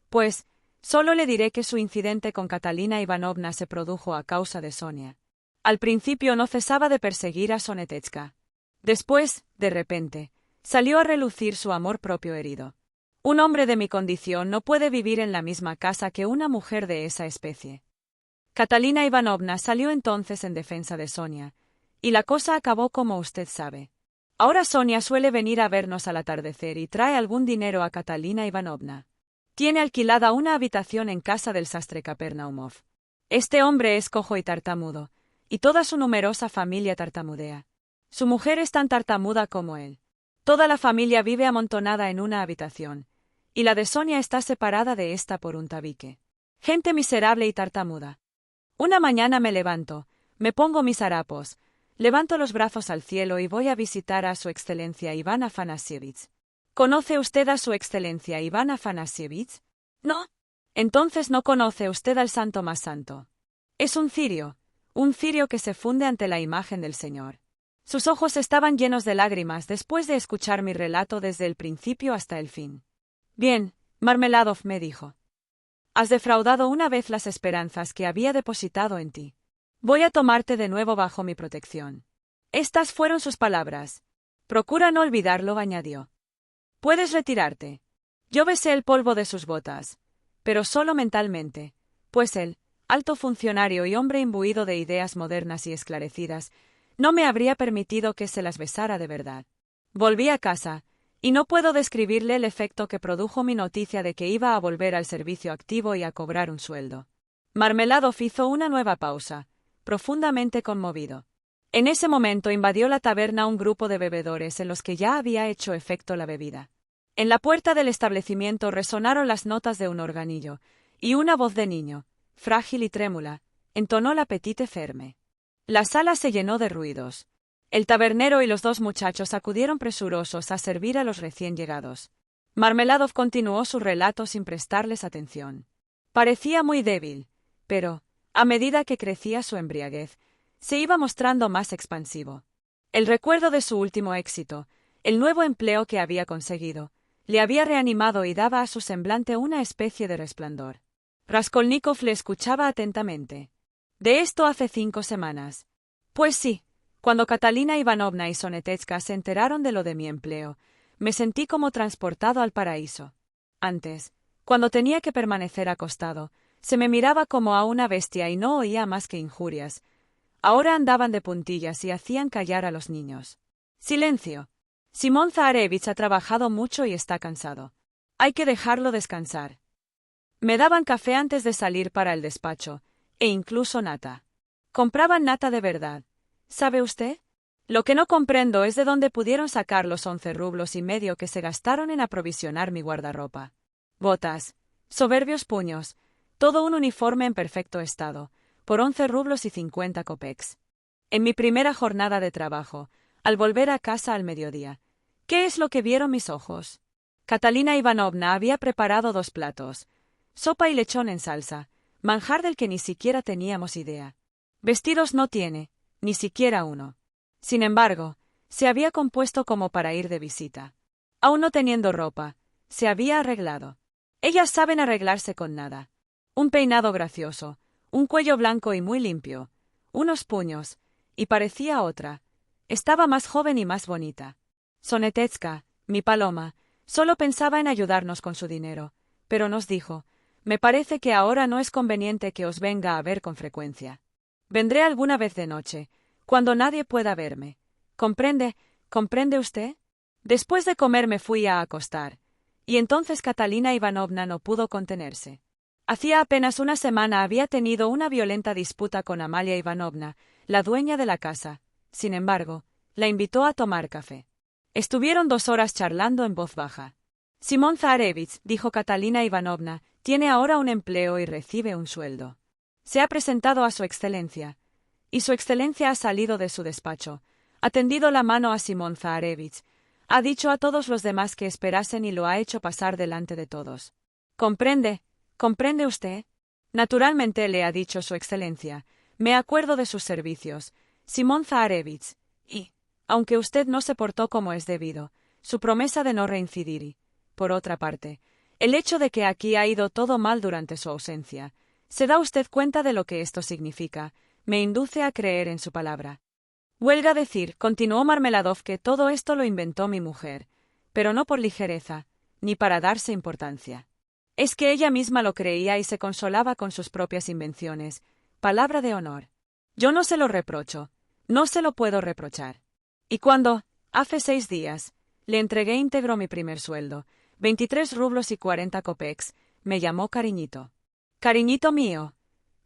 pues, solo le diré que su incidente con Catalina Ivanovna se produjo a causa de Sonia. Al principio no cesaba de perseguir a Sonetetska. Después, de repente, salió a relucir su amor propio herido. Un hombre de mi condición no puede vivir en la misma casa que una mujer de esa especie. Catalina Ivanovna salió entonces en defensa de Sonia, y la cosa acabó como usted sabe. Ahora Sonia suele venir a vernos al atardecer y trae algún dinero a Catalina Ivanovna. Tiene alquilada una habitación en casa del sastre Kapernaumov. Este hombre es cojo y tartamudo, y toda su numerosa familia tartamudea. Su mujer es tan tartamuda como él. Toda la familia vive amontonada en una habitación, y la de Sonia está separada de ésta por un tabique. Gente miserable y tartamuda. Una mañana me levanto, me pongo mis harapos, levanto los brazos al cielo y voy a visitar a su excelencia Iván Afanasievich. ¿Conoce usted a su excelencia Iván Afanasievich? No. Entonces no conoce usted al santo más santo. Es un cirio que se funde ante la imagen del Señor. Sus ojos estaban llenos de lágrimas después de escuchar mi relato desde el principio hasta el fin. Bien, Marmeladov me dijo. Has defraudado una vez las esperanzas que había depositado en ti. Voy a tomarte de nuevo bajo mi protección. Estas fueron sus palabras. Procura no olvidarlo, añadió. Puedes retirarte. Yo besé el polvo de sus botas, pero solo mentalmente, pues él, alto funcionario y hombre imbuido de ideas modernas y esclarecidas, no me habría permitido que se las besara de verdad. Volví a casa, y no puedo describirle el efecto que produjo mi noticia de que iba a volver al servicio activo y a cobrar un sueldo. Marmeladov hizo una nueva pausa, profundamente conmovido. En ese momento invadió la taberna un grupo de bebedores en los que ya había hecho efecto la bebida. En la puerta del establecimiento resonaron las notas de un organillo, y una voz de niño, frágil y trémula, entonó la petite ferme. La sala se llenó de ruidos. El tabernero y los dos muchachos acudieron presurosos a servir a los recién llegados. Marmeladov continuó su relato sin prestarles atención. Parecía muy débil, pero, a medida que crecía su embriaguez, se iba mostrando más expansivo. El recuerdo de su último éxito, el nuevo empleo que había conseguido, le había reanimado y daba a su semblante una especie de resplandor. Raskolnikov le escuchaba atentamente. De esto hace 5 semanas. Pues sí, cuando Catalina Ivanovna y Sonetetska se enteraron de lo de mi empleo, me sentí como transportado al paraíso. Antes, cuando tenía que permanecer acostado, se me miraba como a una bestia y no oía más que injurias. Ahora andaban de puntillas y hacían callar a los niños. Silencio. Simón Zaharevich ha trabajado mucho y está cansado. Hay que dejarlo descansar. Me daban café antes de salir para el despacho, e incluso nata. Compraban nata de verdad. ¿Sabe usted? Lo que no comprendo es de dónde pudieron sacar los 11,5 rublos que se gastaron en aprovisionar mi guardarropa. Botas, soberbios puños, todo un uniforme en perfecto estado, por 11,50 rublos. En mi primera jornada de trabajo, al volver a casa al mediodía, ¿qué es lo que vieron mis ojos? Catalina Ivanovna había preparado 2 platos, sopa y lechón en salsa, manjar del que ni siquiera teníamos idea. Vestidos no tiene, ni siquiera uno. Sin embargo, se había compuesto como para ir de visita. Aún no teniendo ropa, se había arreglado. Ellas saben arreglarse con nada. Un peinado gracioso, un cuello blanco y muy limpio, unos puños, y parecía otra. Estaba más joven y más bonita. Sonetetska, mi paloma, solo pensaba en ayudarnos con su dinero, pero nos dijo, me parece que ahora no es conveniente que os venga a ver con frecuencia. Vendré alguna vez de noche, cuando nadie pueda verme. ¿Comprende usted? Después de comer me fui a acostar. Y entonces Catalina Ivanovna no pudo contenerse. Hacía apenas una semana había tenido una violenta disputa con Amalia Ivanovna, la dueña de la casa. Sin embargo, la invitó a tomar café. Estuvieron 2 horas charlando en voz baja. Simón Zaharevich, dijo Catalina Ivanovna, tiene ahora un empleo y recibe un sueldo. Se ha presentado a su excelencia. Y su excelencia ha salido de su despacho, ha tendido la mano a Simón Zaharevich, ha dicho a todos los demás que esperasen y lo ha hecho pasar delante de todos. ¿Comprende usted? Naturalmente le ha dicho su excelencia, me acuerdo de sus servicios, Simón Zaharevich, y, aunque usted no se portó como es debido, su promesa de no reincidir y, por otra parte, el hecho de que aquí ha ido todo mal durante su ausencia, ¿se da usted cuenta de lo que esto significa? Me induce a creer en su palabra. Huelga decir, continuó Marmeladov, que todo esto lo inventó mi mujer, pero no por ligereza, ni para darse importancia. Es que ella misma lo creía y se consolaba con sus propias invenciones. Palabra de honor. Yo no se lo reprocho, no se lo puedo reprochar. Y cuando, hace 6 días, le entregué íntegro mi primer sueldo, 23 rublos y 40 kopecks, me llamó cariñito. Cariñito mío,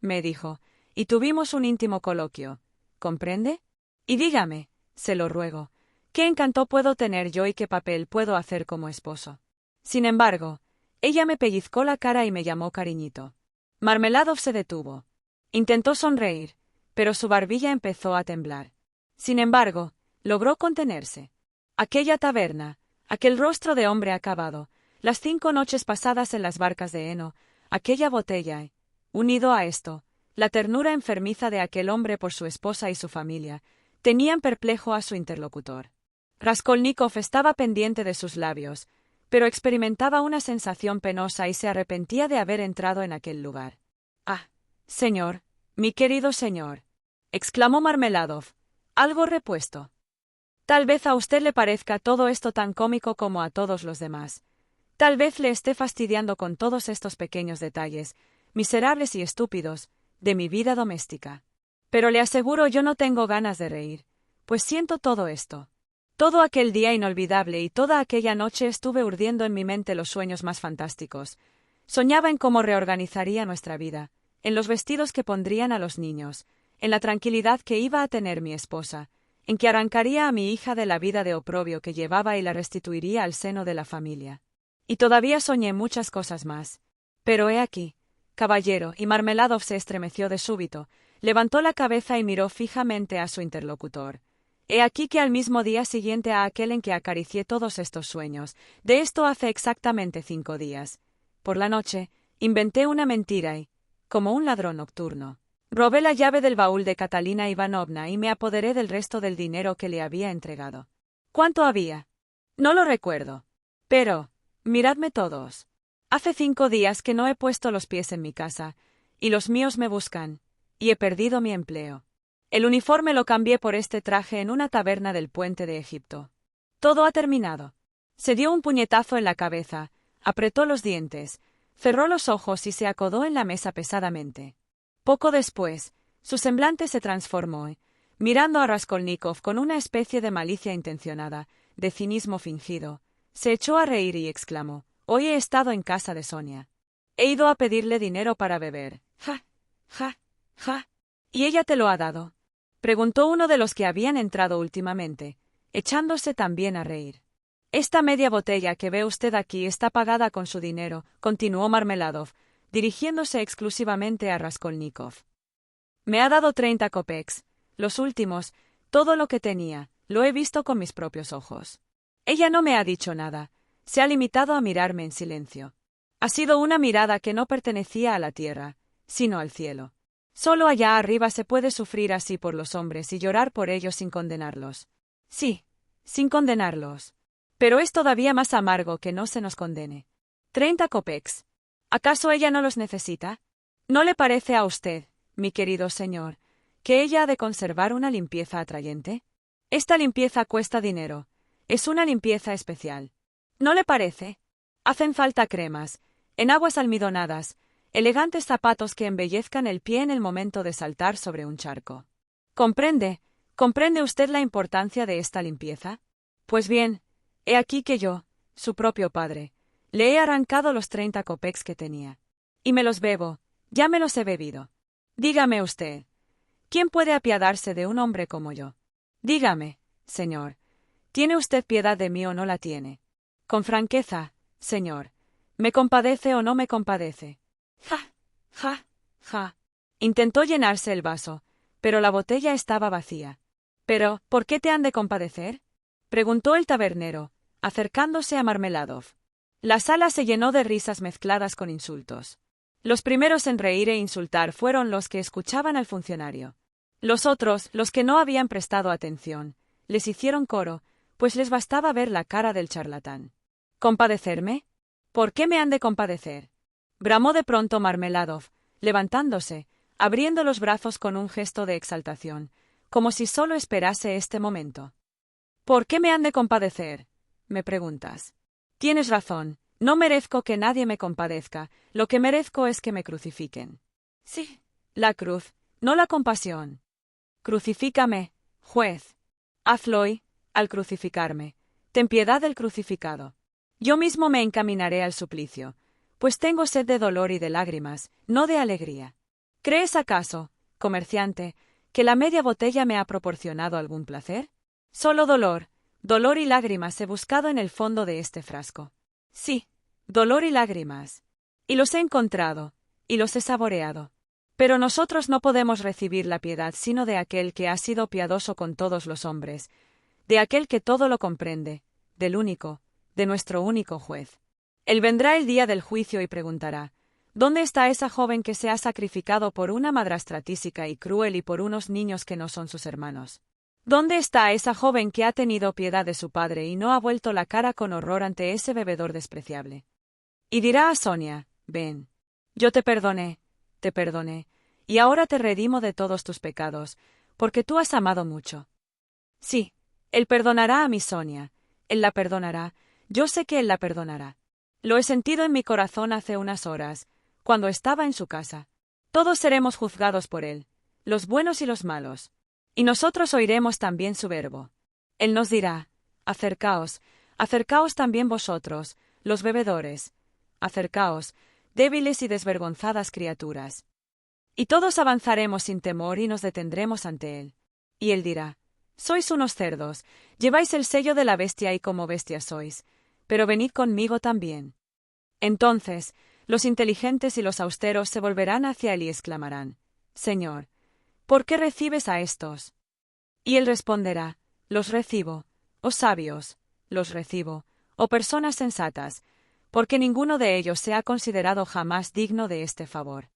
me dijo, y tuvimos un íntimo coloquio. ¿Comprende? Y dígame, se lo ruego, ¿qué encanto puedo tener yo y qué papel puedo hacer como esposo? Sin embargo, ella me pellizcó la cara y me llamó cariñito. Marmeladov se detuvo. Intentó sonreír, pero su barbilla empezó a temblar. Sin embargo, logró contenerse. Aquella taberna, aquel rostro de hombre acabado, las 5 noches pasadas en las barcas de heno, aquella botella y, unido a esto, la ternura enfermiza de aquel hombre por su esposa y su familia, tenían perplejo a su interlocutor. Raskolnikov estaba pendiente de sus labios, pero experimentaba una sensación penosa y se arrepentía de haber entrado en aquel lugar. «Ah, señor, mi querido señor», exclamó Marmeladov, algo repuesto. «Tal vez a usted le parezca todo esto tan cómico como a todos los demás. Tal vez le esté fastidiando con todos estos pequeños detalles, miserables y estúpidos, de mi vida doméstica. Pero le aseguro yo no tengo ganas de reír, pues siento todo esto. Todo aquel día inolvidable y toda aquella noche estuve urdiendo en mi mente los sueños más fantásticos. Soñaba en cómo reorganizaría nuestra vida, en los vestidos que pondrían a los niños, en la tranquilidad que iba a tener mi esposa, en que arrancaría a mi hija de la vida de oprobio que llevaba y la restituiría al seno de la familia. Y todavía soñé muchas cosas más. Pero he aquí, caballero, y Marmeladov se estremeció de súbito, levantó la cabeza y miró fijamente a su interlocutor. He aquí que al mismo día siguiente a aquel en que acaricié todos estos sueños, de esto hace exactamente 5 días, por la noche, inventé una mentira y, como un ladrón nocturno, robé la llave del baúl de Catalina Ivanovna y me apoderé del resto del dinero que le había entregado. ¿Cuánto había? No lo recuerdo. Pero, miradme todos. Hace 5 días que no he puesto los pies en mi casa, y los míos me buscan, y he perdido mi empleo. El uniforme lo cambié por este traje en una taberna del puente de Egipto. Todo ha terminado. Se dio un puñetazo en la cabeza, apretó los dientes, cerró los ojos y se acodó en la mesa pesadamente. Poco después, su semblante se transformó, mirando a Raskolnikov con una especie de malicia intencionada, de cinismo fingido, se echó a reír y exclamó: «Hoy he estado en casa de Sonia. He ido a pedirle dinero para beber. Ja, ja, ja. ¿Y ella te lo ha dado?», preguntó uno de los que habían entrado últimamente, echándose también a reír. «Esta media botella que ve usted aquí está pagada con su dinero», continuó Marmeladov, dirigiéndose exclusivamente a Raskolnikov. «Me ha dado 30 kopecks, los últimos, todo lo que tenía, lo he visto con mis propios ojos. Ella no me ha dicho nada, se ha limitado a mirarme en silencio. Ha sido una mirada que no pertenecía a la tierra, sino al cielo. Solo allá arriba se puede sufrir así por los hombres y llorar por ellos sin condenarlos. Sí, sin condenarlos. Pero es todavía más amargo que no se nos condene. 30 kopecks. ¿Acaso ella no los necesita? ¿No le parece a usted, mi querido señor, que ella ha de conservar una limpieza atrayente? Esta limpieza cuesta dinero. Es una limpieza especial. ¿No le parece? Hacen falta cremas, enaguas almidonadas, elegantes zapatos que embellezcan el pie en el momento de saltar sobre un charco. ¿Comprende usted la importancia de esta limpieza? Pues bien, he aquí que yo, su propio padre, le he arrancado los 30 copex que tenía. Y me los bebo, ya me los he bebido. Dígame usted, ¿quién puede apiadarse de un hombre como yo? Dígame, señor, ¿tiene usted piedad de mí o no la tiene? Con franqueza, señor, ¿me compadece o no me compadece? Ja, ja, ja. Intentó llenarse el vaso, pero la botella estaba vacía. «Pero, ¿por qué te han de compadecer?», preguntó el tabernero, acercándose a Marmeladov. La sala se llenó de risas mezcladas con insultos. Los primeros en reír e insultar fueron los que escuchaban al funcionario. Los otros, los que no habían prestado atención, les hicieron coro, pues les bastaba ver la cara del charlatán. ¿Compadecerme? ¿Por qué me han de compadecer?, bramó de pronto Marmeladov, levantándose, abriendo los brazos con un gesto de exaltación, como si solo esperase este momento. ¿Por qué me han de compadecer?, me preguntas. Tienes razón, no merezco que nadie me compadezca, lo que merezco es que me crucifiquen. Sí, la cruz, no la compasión. Crucifícame, juez. Hazlo hoy, al crucificarme. Ten piedad del crucificado. Yo mismo me encaminaré al suplicio, pues tengo sed de dolor y de lágrimas, no de alegría. ¿Crees acaso, comerciante, que la media botella me ha proporcionado algún placer? Solo dolor y lágrimas he buscado en el fondo de este frasco. Sí, dolor y lágrimas. Y los he encontrado, y los he saboreado. Pero nosotros no podemos recibir la piedad sino de aquel que ha sido piadoso con todos los hombres, de aquel que todo lo comprende, del único, de nuestro único juez. Él vendrá el día del juicio y preguntará: ¿dónde está esa joven que se ha sacrificado por una madrastra tísica y cruel y por unos niños que no son sus hermanos? ¿Dónde está esa joven que ha tenido piedad de su padre y no ha vuelto la cara con horror ante ese bebedor despreciable? Y dirá a Sonia: ven, yo te perdoné, y ahora te redimo de todos tus pecados, porque tú has amado mucho. Sí, él perdonará a mi Sonia, él la perdonará, yo sé que él la perdonará. Lo he sentido en mi corazón hace unas horas, cuando estaba en su casa. Todos seremos juzgados por él, los buenos y los malos. Y nosotros oiremos también su verbo. Él nos dirá: acercaos también vosotros, los bebedores. Acercaos, débiles y desvergonzadas criaturas. Y todos avanzaremos sin temor y nos detendremos ante él. Y él dirá: sois unos cerdos, lleváis el sello de la bestia y como bestia sois, pero venid conmigo también. Entonces, los inteligentes y los austeros se volverán hacia él y exclamarán: Señor, ¿por qué recibes a estos? Y él responderá: los recibo, oh sabios, los recibo, oh personas sensatas, porque ninguno de ellos se ha considerado jamás digno de este favor.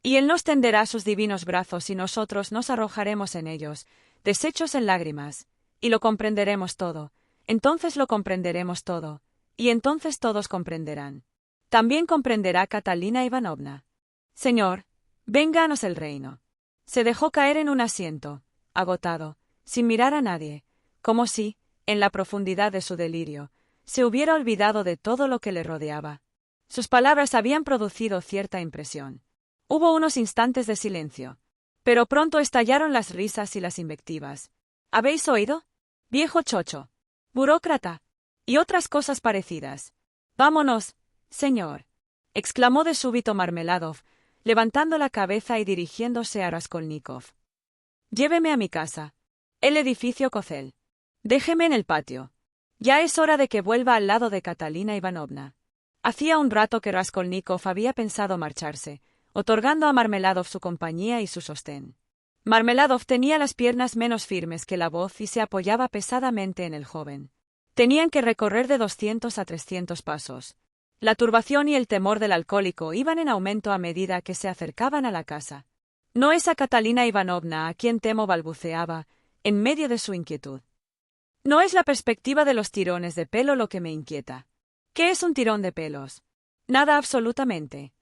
Y él nos tenderá sus divinos brazos y nosotros nos arrojaremos en ellos, deshechos en lágrimas, y lo comprenderemos todo, entonces lo comprenderemos todo, y entonces todos comprenderán. También comprenderá Catalina Ivanovna. Señor, vénganos el reino. Se dejó caer en un asiento, agotado, sin mirar a nadie, como si, en la profundidad de su delirio, se hubiera olvidado de todo lo que le rodeaba. Sus palabras habían producido cierta impresión. Hubo unos instantes de silencio, pero pronto estallaron las risas y las invectivas. ¿Habéis oído? Viejo chocho, burócrata, y otras cosas parecidas. Vámonos, señor, exclamó de súbito Marmeladov, levantando la cabeza y dirigiéndose a Raskolnikov. Lléveme a mi casa, el edificio Kozel. Déjeme en el patio. Ya es hora de que vuelva al lado de Catalina Ivanovna. Hacía un rato que Raskolnikov había pensado marcharse, otorgando a Marmeladov su compañía y su sostén. Marmeladov tenía las piernas menos firmes que la voz y se apoyaba pesadamente en el joven. Tenían que recorrer de 200 a 300 pasos. La turbación y el temor del alcohólico iban en aumento a medida que se acercaban a la casa. No es a Catalina Ivanovna a quien temo, balbuceaba, en medio de su inquietud. No es la perspectiva de los tirones de pelo lo que me inquieta. ¿Qué es un tirón de pelos? Nada absolutamente.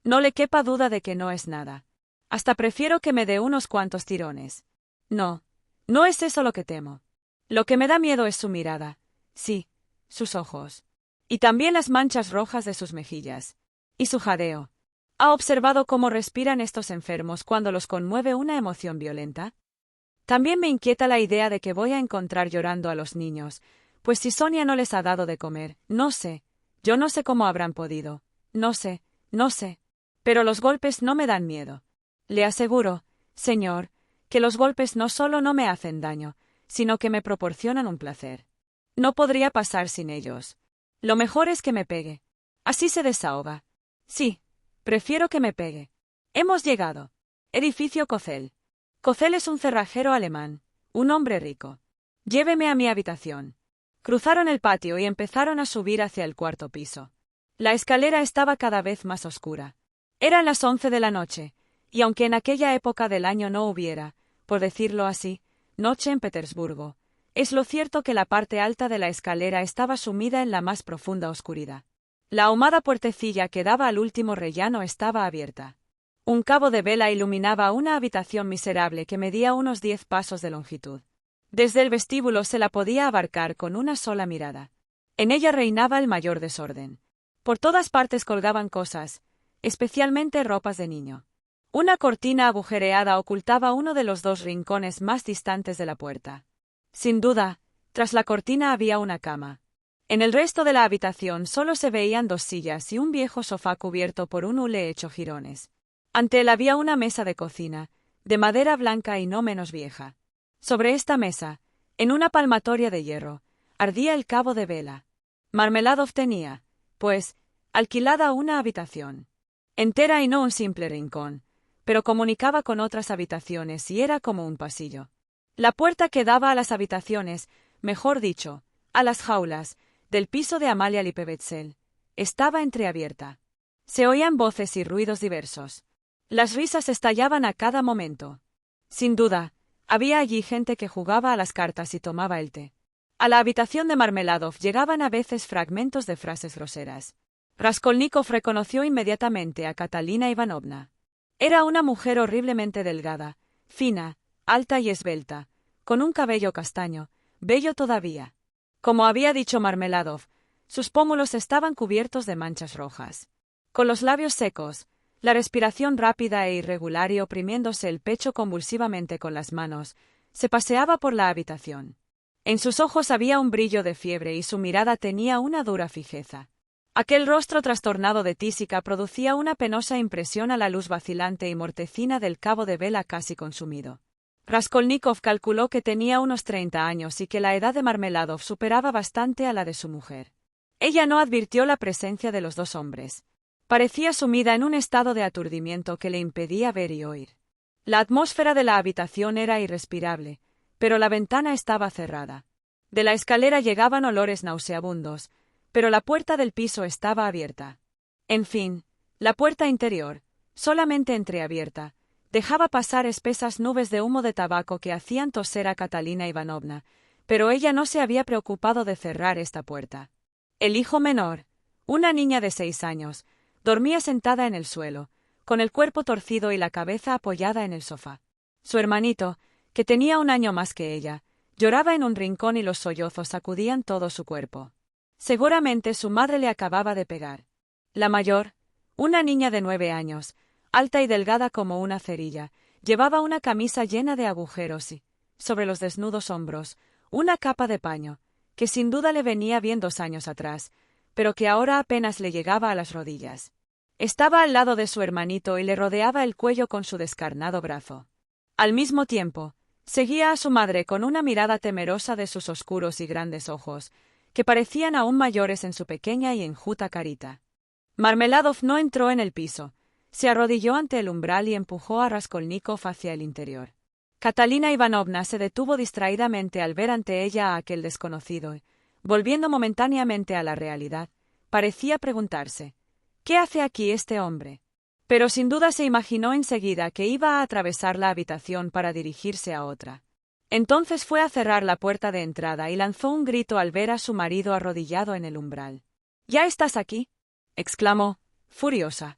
No le quepa duda de que no es nada. Hasta prefiero que me dé unos cuantos tirones. No, no es eso lo que temo. Lo que me da miedo es su mirada. Sí, sus ojos. Y también las manchas rojas de sus mejillas. Y su jadeo. ¿Ha observado cómo respiran estos enfermos cuando los conmueve una emoción violenta? También me inquieta la idea de que voy a encontrar llorando a los niños, pues si Sonia no les ha dado de comer, no sé. Yo no sé cómo habrán podido. No sé. Pero los golpes no me dan miedo. Le aseguro, señor, que los golpes no solo no me hacen daño, sino que me proporcionan un placer. No podría pasar sin ellos. Lo mejor es que me pegue. Así se desahoga. Sí, prefiero que me pegue. Hemos llegado. Edificio Cocel. Cocel es un cerrajero alemán, un hombre rico. Lléveme a mi habitación. Cruzaron el patio y empezaron a subir hacia el cuarto piso. La escalera estaba cada vez más oscura. Eran las 11 de la noche, y aunque en aquella época del año no hubiera, por decirlo así, noche en Petersburgo, es lo cierto que la parte alta de la escalera estaba sumida en la más profunda oscuridad. La ahumada puertecilla que daba al último rellano estaba abierta. Un cabo de vela iluminaba una habitación miserable que medía unos 10 pasos de longitud. Desde el vestíbulo se la podía abarcar con una sola mirada. En ella reinaba el mayor desorden. Por todas partes colgaban cosas, especialmente ropas de niño. Una cortina agujereada ocultaba uno de los dos rincones más distantes de la puerta. Sin duda, tras la cortina había una cama. En el resto de la habitación solo se veían 2 sillas y un viejo sofá cubierto por un hule hecho jirones. Ante él había una mesa de cocina, de madera blanca y no menos vieja. Sobre esta mesa, en una palmatoria de hierro, ardía el cabo de vela. Marmeladov tenía, pues, alquilada una habitación. Entera y no un simple rincón, pero comunicaba con otras habitaciones y era como un pasillo. La puerta que daba a las habitaciones, mejor dicho, a las jaulas, del piso de Amalia Lippevitzel, estaba entreabierta. Se oían voces y ruidos diversos. Las risas estallaban a cada momento. Sin duda, había allí gente que jugaba a las cartas y tomaba el té. A la habitación de Marmeladov llegaban a veces fragmentos de frases groseras. Raskolnikov reconoció inmediatamente a Catalina Ivanovna. Era una mujer horriblemente delgada, fina, alta y esbelta, con un cabello castaño, bello todavía. Como había dicho Marmeladov, sus pómulos estaban cubiertos de manchas rojas. Con los labios secos, la respiración rápida e irregular y oprimiéndose el pecho convulsivamente con las manos, se paseaba por la habitación. En sus ojos había un brillo de fiebre y su mirada tenía una dura fijeza. Aquel rostro trastornado de tísica producía una penosa impresión a la luz vacilante y mortecina del cabo de vela casi consumido. Raskolnikov calculó que tenía unos 30 años y que la edad de Marmeladov superaba bastante a la de su mujer. Ella no advirtió la presencia de los 2 hombres. Parecía sumida en un estado de aturdimiento que le impedía ver y oír. La atmósfera de la habitación era irrespirable, pero la ventana estaba cerrada. De la escalera llegaban olores nauseabundos, pero la puerta del piso estaba abierta. En fin, la puerta interior, solamente entreabierta, dejaba pasar espesas nubes de humo de tabaco que hacían toser a Catalina Ivanovna, pero ella no se había preocupado de cerrar esta puerta. El hijo menor, una niña de 6 años, dormía sentada en el suelo, con el cuerpo torcido y la cabeza apoyada en el sofá. Su hermanito, que tenía 1 año más que ella, lloraba en un rincón y los sollozos sacudían todo su cuerpo. Seguramente su madre le acababa de pegar. La mayor, una niña de 9 años, alta y delgada como una cerilla, llevaba una camisa llena de agujeros y, sobre los desnudos hombros, una capa de paño, que sin duda le venía bien 2 años atrás, pero que ahora apenas le llegaba a las rodillas. Estaba al lado de su hermanito y le rodeaba el cuello con su descarnado brazo. Al mismo tiempo, seguía a su madre con una mirada temerosa de sus oscuros y grandes ojos, que parecían aún mayores en su pequeña y enjuta carita. Marmeladov no entró en el piso, se arrodilló ante el umbral y empujó a Raskolnikov hacia el interior. Catalina Ivanovna se detuvo distraídamente al ver ante ella a aquel desconocido y, volviendo momentáneamente a la realidad, parecía preguntarse, ¿qué hace aquí este hombre? Pero sin duda se imaginó enseguida que iba a atravesar la habitación para dirigirse a otra. Entonces fue a cerrar la puerta de entrada y lanzó un grito al ver a su marido arrodillado en el umbral. —¿Ya estás aquí? —exclamó, furiosa.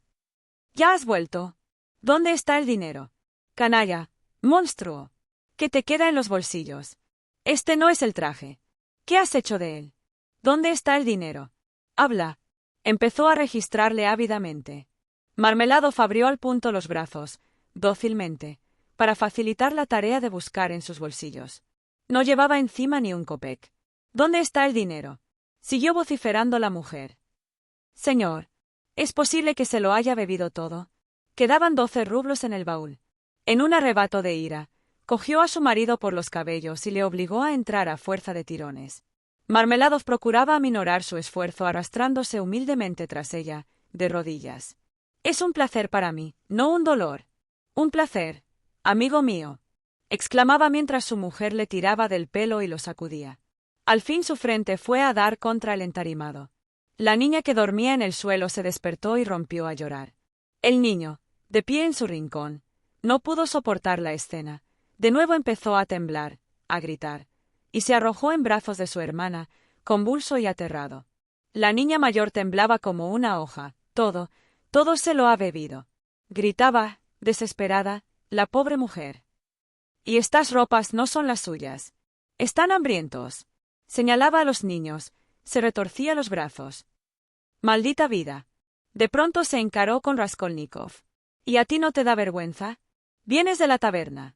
—¿Ya has vuelto? ¿Dónde está el dinero? —Canalla, monstruo. —Que te queda en los bolsillos. Este no es el traje. ¿Qué has hecho de él? ¿Dónde está el dinero? —Habla. Empezó a registrarle ávidamente. Marmeladov abrió al punto los brazos, dócilmente, para facilitar la tarea de buscar en sus bolsillos. No llevaba encima ni un copec. ¿Dónde está el dinero? Siguió vociferando la mujer. Señor, ¿es posible que se lo haya bebido todo? Quedaban 12 rublos en el baúl. En un arrebato de ira, cogió a su marido por los cabellos y le obligó a entrar a fuerza de tirones. Marmeladov procuraba aminorar su esfuerzo arrastrándose humildemente tras ella, de rodillas. Es un placer para mí, no un dolor. Un placer, amigo mío, exclamaba mientras su mujer le tiraba del pelo y lo sacudía. Al fin su frente fue a dar contra el entarimado. La niña que dormía en el suelo se despertó y rompió a llorar. El niño, de pie en su rincón, no pudo soportar la escena. De nuevo empezó a temblar, a gritar, y se arrojó en brazos de su hermana, convulso y aterrado. La niña mayor temblaba como una hoja. Todo se lo ha bebido. Gritaba, desesperada, la pobre mujer. Y estas ropas no son las suyas. Están hambrientos. Señalaba a los niños, se retorcía los brazos. Maldita vida. De pronto se encaró con Raskolnikov. ¿Y a ti no te da vergüenza? Vienes de la taberna.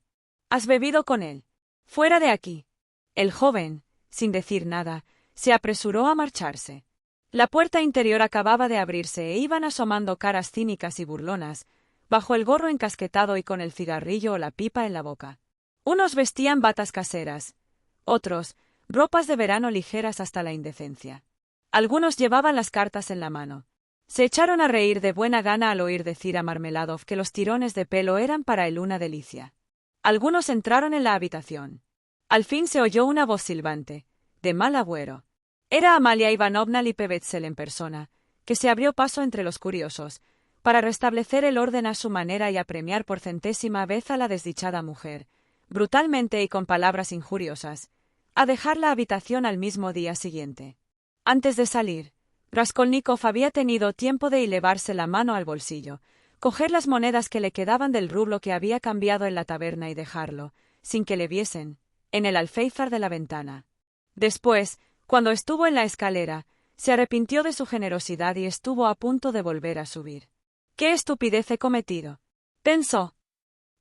Has bebido con él. Fuera de aquí. El joven, sin decir nada, se apresuró a marcharse. La puerta interior acababa de abrirse e iban asomando caras cínicas y burlonas, bajo el gorro encasquetado y con el cigarrillo o la pipa en la boca. Unos vestían batas caseras, otros, ropas de verano ligeras hasta la indecencia. Algunos llevaban las cartas en la mano. Se echaron a reír de buena gana al oír decir a Marmeladov que los tirones de pelo eran para él una delicia. Algunos entraron en la habitación. Al fin se oyó una voz silbante, de mal agüero. Era Amalia Ivanovna Lippevetsel en persona, que se abrió paso entre los curiosos, para restablecer el orden a su manera y apremiar por centésima vez a la desdichada mujer, brutalmente y con palabras injuriosas, a dejar la habitación al mismo día siguiente. Antes de salir, Raskolnikov había tenido tiempo de elevarse la mano al bolsillo, coger las monedas que le quedaban del rublo que había cambiado en la taberna y dejarlo, sin que le viesen, en el alféizar de la ventana. Después, cuando estuvo en la escalera, se arrepintió de su generosidad y estuvo a punto de volver a subir. «¿Qué estupidez he cometido?», pensó.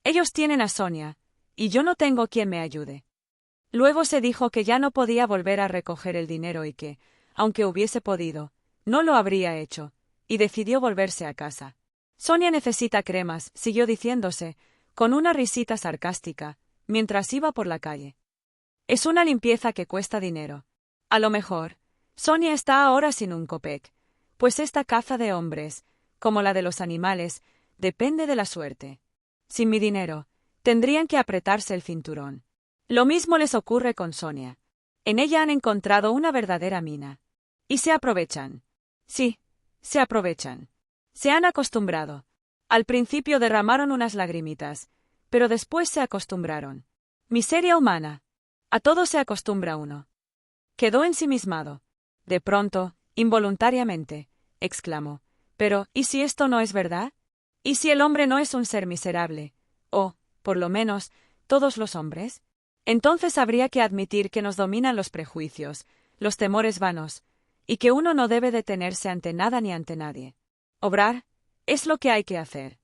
«Ellos tienen a Sonia, y yo no tengo quien me ayude». Luego se dijo que ya no podía volver a recoger el dinero y que, aunque hubiese podido, no lo habría hecho, y decidió volverse a casa. «Sonia necesita cremas», siguió diciéndose, con una risita sarcástica, mientras iba por la calle. «Es una limpieza que cuesta dinero. A lo mejor, Sonia está ahora sin un copec, pues esta caza de hombres, como la de los animales, depende de la suerte. Sin mi dinero, tendrían que apretarse el cinturón. Lo mismo les ocurre con Sonia. En ella han encontrado una verdadera mina. Y se aprovechan. Sí, se aprovechan. Se han acostumbrado. Al principio derramaron unas lagrimitas, pero después se acostumbraron. Miseria humana. A todo se acostumbra uno». Quedó ensimismado. De pronto, involuntariamente, exclamó: «Pero, ¿y si esto no es verdad? ¿Y si el hombre no es un ser miserable? O, por lo menos, todos los hombres? Entonces habría que admitir que nos dominan los prejuicios, los temores vanos, y que uno no debe detenerse ante nada ni ante nadie. Obrar es lo que hay que hacer».